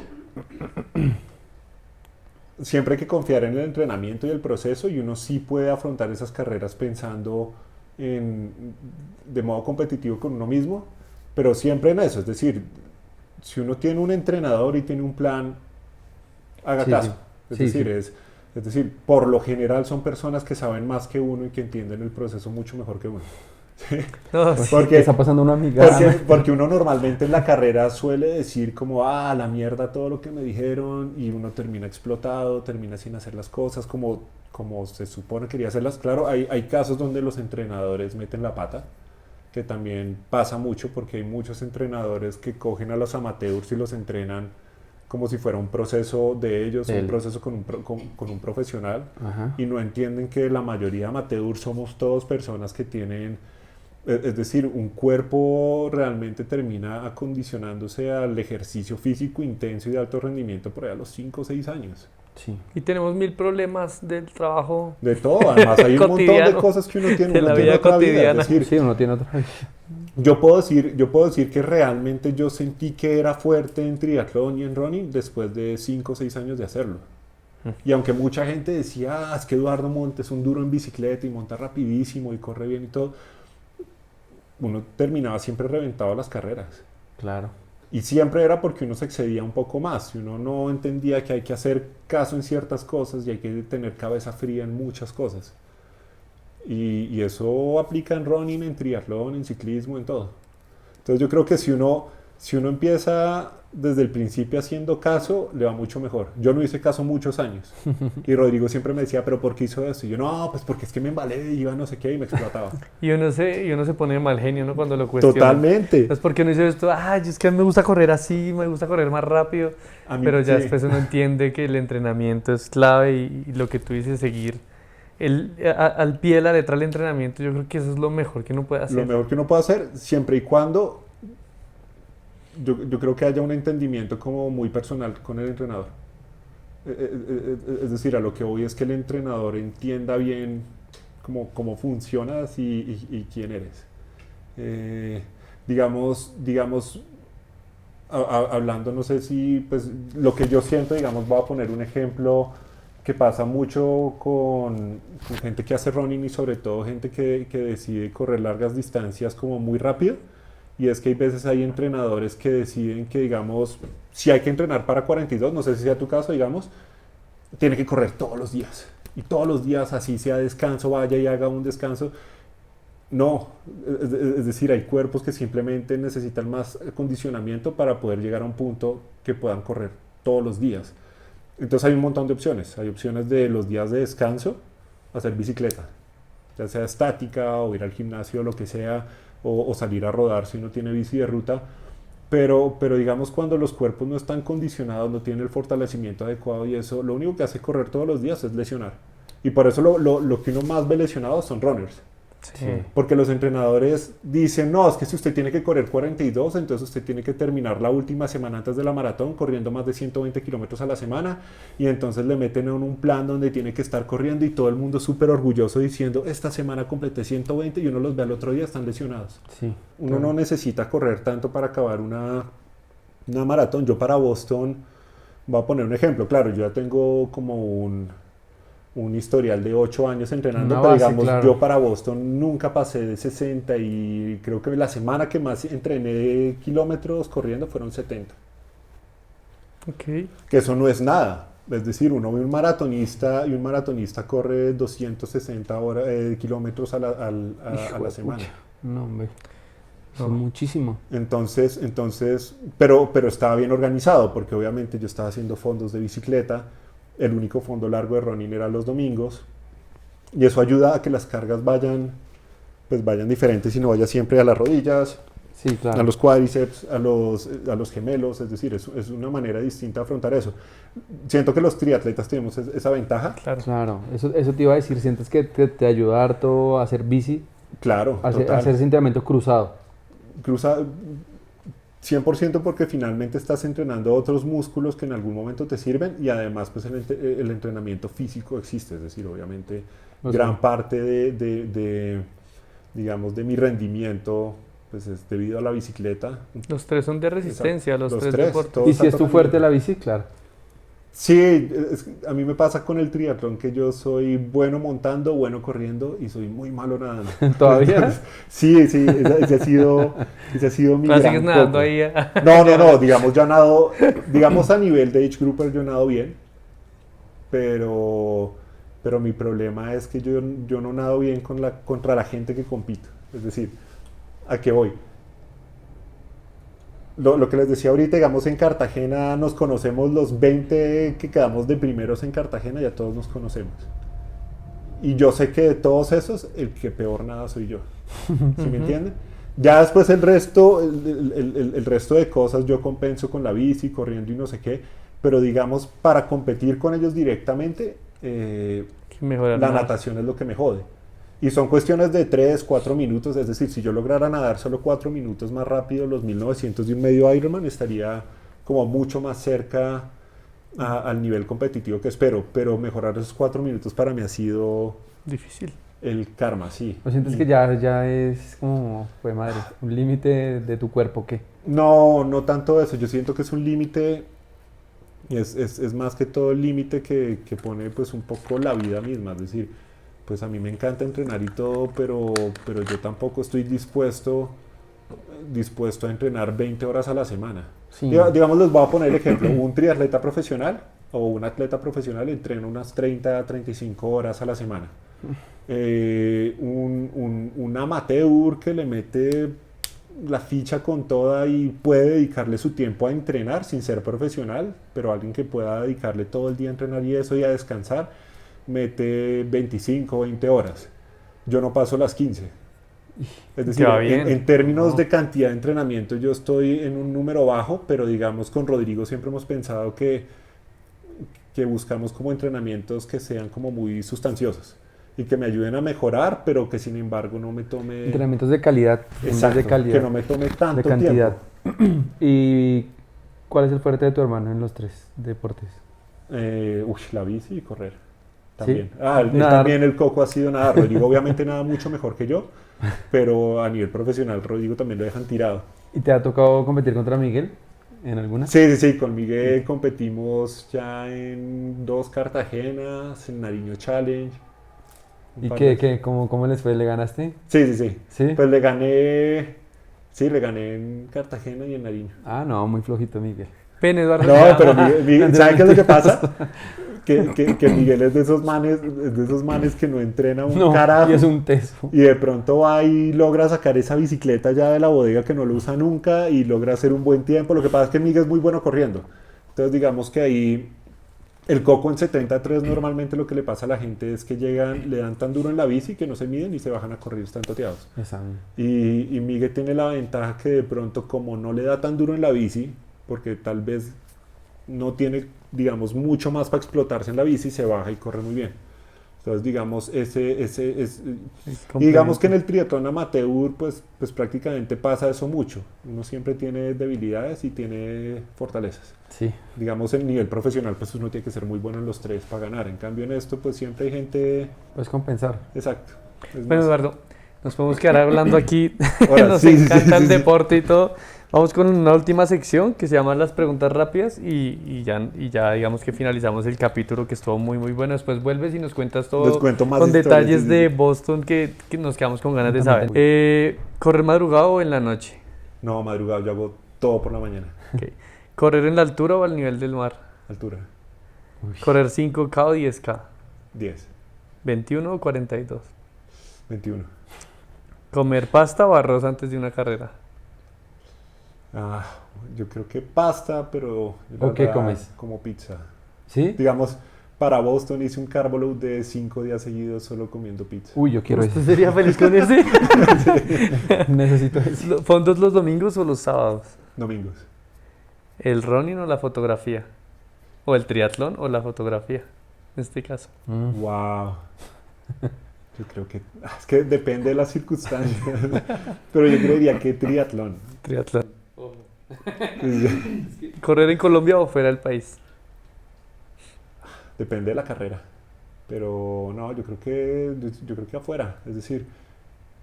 siempre hay que confiar en el entrenamiento y el proceso y uno sí puede afrontar esas carreras pensando de modo competitivo con uno mismo, pero siempre en eso. Es decir, si uno tiene un entrenador y tiene un plan, haga Sí, caso. sí. Es Sí, decir, sí. es decir, por lo general son personas que saben más que uno y que entienden el proceso mucho mejor que uno. No, Pues, sí. Porque- ¿qué está pasando una amiga? Porque uno normalmente en la carrera suele decir como, la mierda todo lo que me dijeron y uno termina explotado, termina sin hacer las cosas como se supone quería hacerlas. Claro, hay casos donde los entrenadores meten la pata, que también pasa mucho porque hay muchos entrenadores que cogen a los amateurs y los entrenan como si fuera un proceso de ellos, un proceso con un profesional Ajá. y no entienden que la mayoría de amateurs somos todos personas que tienen, es decir, un cuerpo realmente termina acondicionándose al ejercicio físico intenso y de alto rendimiento por ahí a los 5 o 6 años. Sí. Y tenemos 1000 problemas del trabajo. De todo, además hay un montón de Cotidiano, cosas que uno tiene, de uno la tiene vida otra vida, cotidiana. es decir, Sí, uno tiene otra. yo puedo decir que realmente yo sentí que era fuerte en triatlón y en running después de 5 o 6 años de hacerlo. Y aunque mucha gente decía, es que Eduardo Montes es un duro en bicicleta y monta rapidísimo y corre bien y todo, uno terminaba siempre reventado a las carreras. Claro. Y siempre era porque uno se excedía un poco más y uno no entendía que hay que hacer caso en ciertas cosas y hay que tener cabeza fría en muchas cosas. Y eso aplica en running, en triatlón, en ciclismo, en todo. Entonces yo creo que si uno empieza desde el principio haciendo caso, le va mucho mejor. Yo no hice caso muchos años. Y Rodrigo siempre me decía, ¿pero por qué hizo eso? Y yo, no, pues porque es que me embalé, iba no sé qué y me explotaba. Y uno se pone de mal genio, ¿no? Cuando lo cuestiona. Totalmente. Es porque uno dice esto, es que a mí me gusta correr así, me gusta correr más rápido. A mí- Pero ya sí. después uno entiende que el entrenamiento es clave y lo que tú dices, seguir al pie de la letra el entrenamiento, yo creo que eso es lo mejor que uno puede hacer. Lo mejor que uno puede hacer, siempre y cuando yo creo que haya un entendimiento como muy personal con el entrenador. Es decir, a lo que voy es que el entrenador entienda bien cómo funcionas y quién eres. digamos, hablando, no sé si, pues, lo que yo siento, digamos, voy a poner un ejemplo que pasa mucho con gente que hace running y sobre todo gente que decide correr largas distancias como muy rápido. Y es que hay veces hay entrenadores que deciden que, digamos, si hay que entrenar para 42, no sé si sea tu caso, digamos, tiene que correr todos los días. Y todos los días, así sea descanso, vaya y haga un descanso. No, es decir, hay cuerpos que simplemente necesitan más acondicionamiento para poder llegar a un punto que puedan correr todos los días. Entonces hay un montón de opciones. Hay opciones de los días de descanso, hacer bicicleta, ya sea estática o ir al gimnasio, lo que sea, o salir a rodar si uno tiene bici de ruta. Pero digamos, cuando los cuerpos no están condicionados, no tienen el fortalecimiento adecuado y eso, lo único que hace correr todos los días es lesionar. Y por eso lo que uno más ve lesionado son runners. Sí. Porque los entrenadores dicen, no, es que si usted tiene que correr 42, entonces usted tiene que terminar la última semana antes de la maratón corriendo más de 120 kilómetros a la semana, y entonces le meten en un plan donde tiene que estar corriendo y todo el mundo súper orgulloso diciendo, esta semana completé 120, y uno los ve al otro día, están lesionados. Sí, Uno no necesita correr tanto para acabar una maratón. Yo para Boston, voy a poner un ejemplo, claro, yo ya tengo como un historial de 8 años entrenando, Una pero base, digamos, claro. yo para Boston nunca pasé de 60 y creo que la semana que más entrené kilómetros corriendo fueron 70. Ok. Que eso no es nada. Es decir, uno ve un maratonista y un maratonista corre 260 kilómetros a la Hijo de semana. pucha. No, hombre. Eso No. es muchísimo. Entonces, pero estaba bien organizado, porque obviamente yo estaba haciendo fondos de bicicleta. El único fondo largo de running era los domingos, y eso ayuda a que las cargas vayan diferentes y no vaya siempre a las rodillas, Sí, claro. a los cuádriceps, a los gemelos. Es decir, es una manera distinta de afrontar eso. Siento que los triatletas tenemos esa ventaja. Claro. Claro, eso te iba a decir. ¿Sientes que te ayuda harto a hacer bici, Claro, a total. hacer ese entrenamiento cruzado? Cruza 100%, porque finalmente estás entrenando otros músculos que en algún momento te sirven, y además pues el entrenamiento físico existe. Es decir, obviamente O sea, gran parte digamos, de mi rendimiento pues es debido a la bicicleta. Los tres son de resistencia, Exacto. los Los tres tres, deportes. todo y está si es tu tocando. fuerte la bici, claro. Sí, a mí me pasa con el triatlón que yo soy bueno montando, bueno corriendo y soy muy malo nadando. ¿Todavía? Entonces, sí, ese ha sido mi Pero gran sigues nadando coco. ahí. No, digamos, yo nado, digamos, a nivel de age grouper yo nado bien, pero mi problema es que yo no nado bien contra la gente que compito. Es decir, ¿a qué voy? Lo que les decía ahorita, digamos, en Cartagena nos conocemos los 20 que quedamos de primeros en Cartagena, ya todos nos conocemos. Y yo sé que de todos esos, el que peor nada soy yo. ¿Sí me entienden? Ya después el resto de cosas yo compenso con la bici, corriendo y no sé qué, pero digamos, para competir con ellos directamente, Mejorar la más. natación es lo que me jode. Y son cuestiones de 3, 4 minutos, es decir, si yo lograra nadar solo 4 minutos más rápido los 1900 de un medio Ironman, estaría como mucho más cerca al nivel competitivo que espero, pero mejorar esos 4 minutos para mí ha sido Difícil. el karma, sí. ¿O sientes que ya es como, pues madre, un límite de tu cuerpo? ¿Qué? No tanto eso, yo siento que es un límite, es más que todo el límite que pone pues un poco la vida misma. Es decir, pues a mí me encanta entrenar y todo, pero yo tampoco estoy dispuesto a entrenar 20 horas a la semana. Sí. Digamos, les voy a poner el ejemplo. Un triatleta profesional o un atleta profesional entrena unas 30 a 35 horas a la semana. Un amateur que le mete la ficha con toda y puede dedicarle su tiempo a entrenar sin ser profesional, pero alguien que pueda dedicarle todo el día a entrenar y eso y a descansar, mete 25 o 20 horas. Yo no paso las 15. Es decir, Ya, bien. en términos No. de cantidad de entrenamiento yo estoy en un número bajo, pero digamos, con Rodrigo siempre hemos pensado que buscamos como entrenamientos que sean como muy sustanciosos y que me ayuden a mejorar, pero que sin embargo no me tome... Entrenamientos de calidad. en vez Exacto, de calidad. que no me tome tanto de cantidad. tiempo. ¿Y cuál es el fuerte de tu hermano en los tres deportes? La bici y correr. También. ¿Sí? Él Nadar. también el Coco ha sido nadar. Rodrigo obviamente nada mucho mejor que yo, pero a nivel profesional Rodrigo también lo dejan tirado. ¿Y te ha tocado competir contra Miguel en alguna? Sí, con Miguel competimos ya en 2 Cartagenas, en Nariño Challenge. un ¿Y par qué, de- qué, cómo les fue? ¿Le ganaste? Sí. ¿Sí? Pues le gané en Cartagena y en Nariño. Ah, no, muy flojito Miguel. Ven, Eduardo. No, ya. pero ¿sabe qué es lo que pasa? Que Miguel es de esos manes que no entrena un No, carajo. y es un teso. Y de pronto va y logra sacar esa bicicleta ya de la bodega que no lo usa nunca y logra hacer un buen tiempo. Lo que pasa es que Miguel es muy bueno corriendo. Entonces digamos que ahí el Coco en 73 normalmente lo que le pasa a la gente es que llegan, le dan tan duro en la bici que no se miden y se bajan a correr, están toteados. Y Miguel tiene la ventaja que de pronto como no le da tan duro en la bici, porque tal vez no tiene, digamos, mucho más para explotarse en la bici, se baja y corre muy bien. Entonces, digamos, y digamos que en el triatlón amateur, pues prácticamente pasa eso mucho. Uno siempre tiene debilidades y tiene fortalezas. Sí. Digamos, en nivel profesional, pues uno tiene que ser muy bueno en los 3 para ganar. En cambio, en esto, pues siempre hay gente... Puedes compensar. Exacto. Es Bueno, más- Eduardo, nos podemos quedar hablando aquí. Ahora, Nos sí, encanta el sí. deporte y todo. Vamos con una última sección que se llama las preguntas rápidas y ya digamos que finalizamos el capítulo que estuvo muy muy bueno. Después vuelves y nos cuentas Les todo cuento más con historias, detalles sí. de Boston que nos quedamos con ganas de También saber. ¿Correr madrugado o en la noche? No, madrugado, yo hago todo por la mañana. Ok. ¿Correr en la altura o al nivel del mar? Altura, ¿Correr 5K o 10K? 10, 21 o 42. 21. ¿Comer pasta o arroz antes de una carrera? Ah, yo creo que pasta, pero yo la ¿O qué verdad comes? como pizza. ¿Sí? Digamos, para Boston hice un carbo load de 5 días seguidos solo comiendo pizza. Uy, yo quiero ¿Usted eso. sería feliz con ese? Necesito eso. ¿Fondos los domingos o los sábados? Domingos. ¿El running o la fotografía? ¿O el triatlón o la fotografía? En este caso. Mm. Wow. Yo creo que es que depende de las circunstancias, pero yo creería que triatlón. Triatlón. ¿Correr en Colombia o fuera del país? Depende de la carrera, pero no, yo creo que afuera, es decir,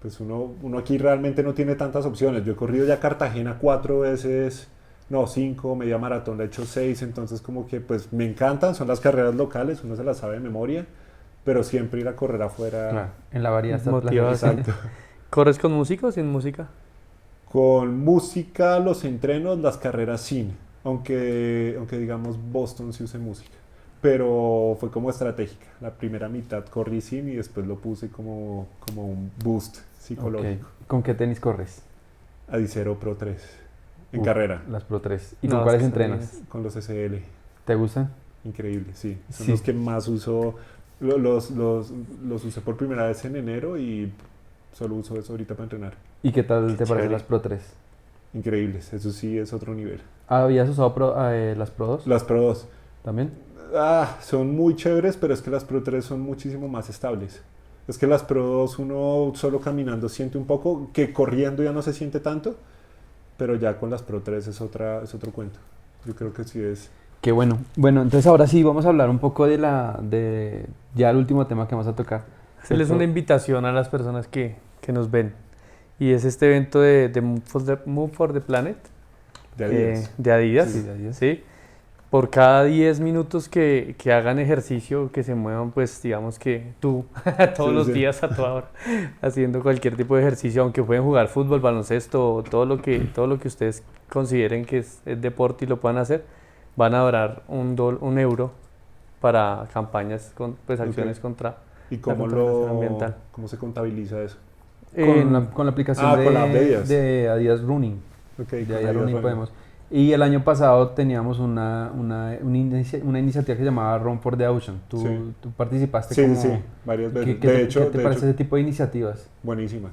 pues uno aquí realmente no tiene tantas opciones. Yo he corrido ya Cartagena 4 veces, no, 5, media maratón, la he hecho 6, entonces como que pues me encantan, son las carreras locales, uno se las sabe de memoria, pero siempre ir a correr afuera. Claro, en la variedad está el Motivado, placer. Exacto. ¿Corres con música o sin música? Con música, los entrenos, las carreras sin, aunque digamos Boston sí use música, pero fue como estratégica. La primera mitad corrí sin y después lo puse como un boost psicológico. Ok. ¿Con qué tenis corres? Adicero Pro 3 en Uf, carrera, Las Pro 3. ¿Y No, con cuáles es que entrenas? con los SL. ¿Te gustan? Increíble, sí. Son Sí. los que más uso. Los usé por primera vez en enero y solo uso eso ahorita para entrenar. ¿Y qué tal te parecen chévere. las Pro 3? Increíbles, eso sí es otro nivel. ¿Habías usado las Pro 2 Las Pro 2. también? Son muy chéveres, pero es que las Pro 3 son muchísimo más estables. Es que las Pro 2 uno solo caminando siente un poco, que corriendo ya no se siente tanto, pero ya con las Pro 3 es otro cuento. Yo creo que sí es. Qué bueno. Bueno, entonces ahora sí vamos a hablar un poco de ya el último tema que vamos a tocar. Hacerles una invitación a las personas que nos ven. Y es este evento de Move for the Planet De Adidas. de Adidas. Sí, de Adidas. ¿Sí? Por cada 10 minutos que hagan ejercicio, que se muevan, pues digamos que tú, todos Sí, los sí. días a toda hora, haciendo cualquier tipo de ejercicio, aunque pueden jugar fútbol, baloncesto, todo lo que ustedes consideren que es deporte y lo puedan hacer, van a donar un euro para campañas, pues acciones Ok. contra ¿Y cómo contaminación ambiental. cómo se contabiliza eso? Con la aplicación con la app de Adidas. de Adidas Running. Ok, De con Adidas Adidas Running Running. podemos. Y el año pasado teníamos una iniciativa que se llamaba Run for the Ocean. Tú, Sí. tú participaste Sí, como... sí, varias veces. ¿Qué de te, hecho, qué te parece ese tipo de iniciativas? buenísimas.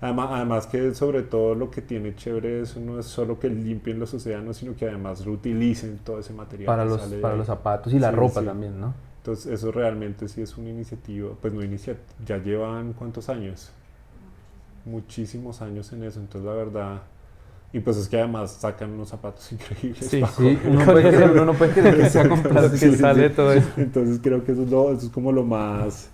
Además que sobre todo lo que tiene chévere eso no es solo que limpien los océanos, sino que además reutilicen todo ese material Para que los, sale de para ahí. los zapatos y la Sí, ropa sí. también, ¿no? Entonces eso realmente sí es una iniciativa, pues no iniciativa, ya llevan ¿cuántos años? Muchísimos años en eso, entonces la verdad, Y pues es que además sacan unos zapatos increíbles. Sí, para Sí, correr. uno no puede creer que sea con plástico. que sale todo eso. Entonces creo que eso es como lo más,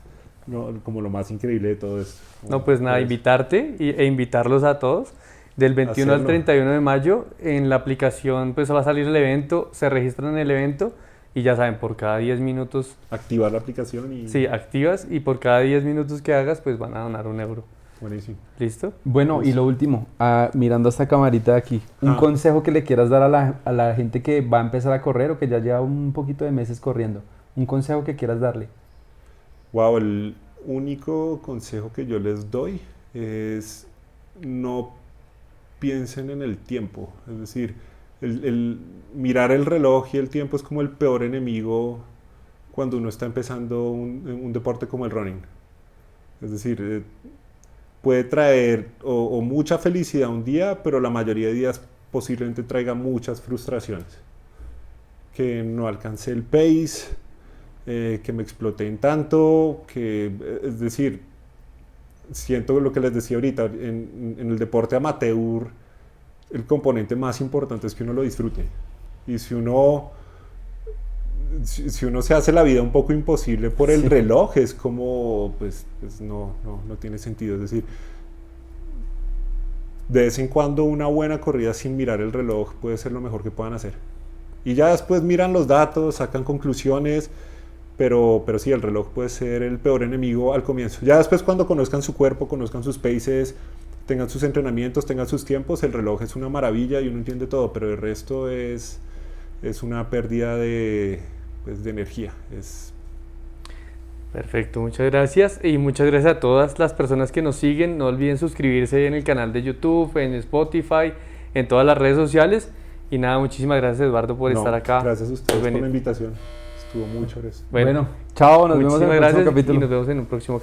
no, como lo más increíble de todo esto. No, pues nada, invitarte e invitarlos a todos. Del 21 al Hacerlo. 31 de mayo en la aplicación pues va a salir el evento, se registran en el evento y ya saben, por cada 10 minutos, Activar la aplicación y... sí, activas y por cada 10 minutos que hagas pues van a donar €1. Buenísimo. ¿Listo? Bueno, y lo último, mirando a esta camarita de aquí, un consejo que le quieras dar a la gente que va a empezar a correr o que ya lleva un poquito de meses corriendo. Un consejo que quieras darle. Wow, el único consejo que yo les doy es no piensen en el tiempo. Es decir, el mirar el reloj y el tiempo es como el peor enemigo cuando uno está empezando un deporte como el running. Es decir, puede traer o mucha felicidad un día, pero la mayoría de días posiblemente traiga muchas frustraciones. Que no alcancé el pace, que me exploté en tanto, es decir, siento lo que les decía ahorita, en el deporte amateur, el componente más importante es que uno lo disfrute. Y si uno se hace la vida un poco imposible por el reloj, es como, pues no tiene sentido. Es decir, de vez en cuando una buena corrida sin mirar el reloj puede ser lo mejor que puedan hacer. Y ya después miran los datos, sacan conclusiones, pero sí, el reloj puede ser el peor enemigo al comienzo. Ya después cuando conozcan su cuerpo, conozcan sus paces, tengan sus entrenamientos, tengan sus tiempos, el reloj es una maravilla y uno entiende todo, pero el resto es una pérdida de energía. Perfecto, muchas gracias y muchas gracias a todas las personas que nos siguen. No olviden suscribirse en el canal de YouTube, en Spotify, en todas las redes sociales. Y nada, muchísimas gracias Eduardo por estar acá. Gracias a ustedes por venir. la invitación. Estuvo muy chévere. Bueno, chao, nos vemos en el muchísimas próximo gracias capítulo. y nos vemos en un próximo capítulo.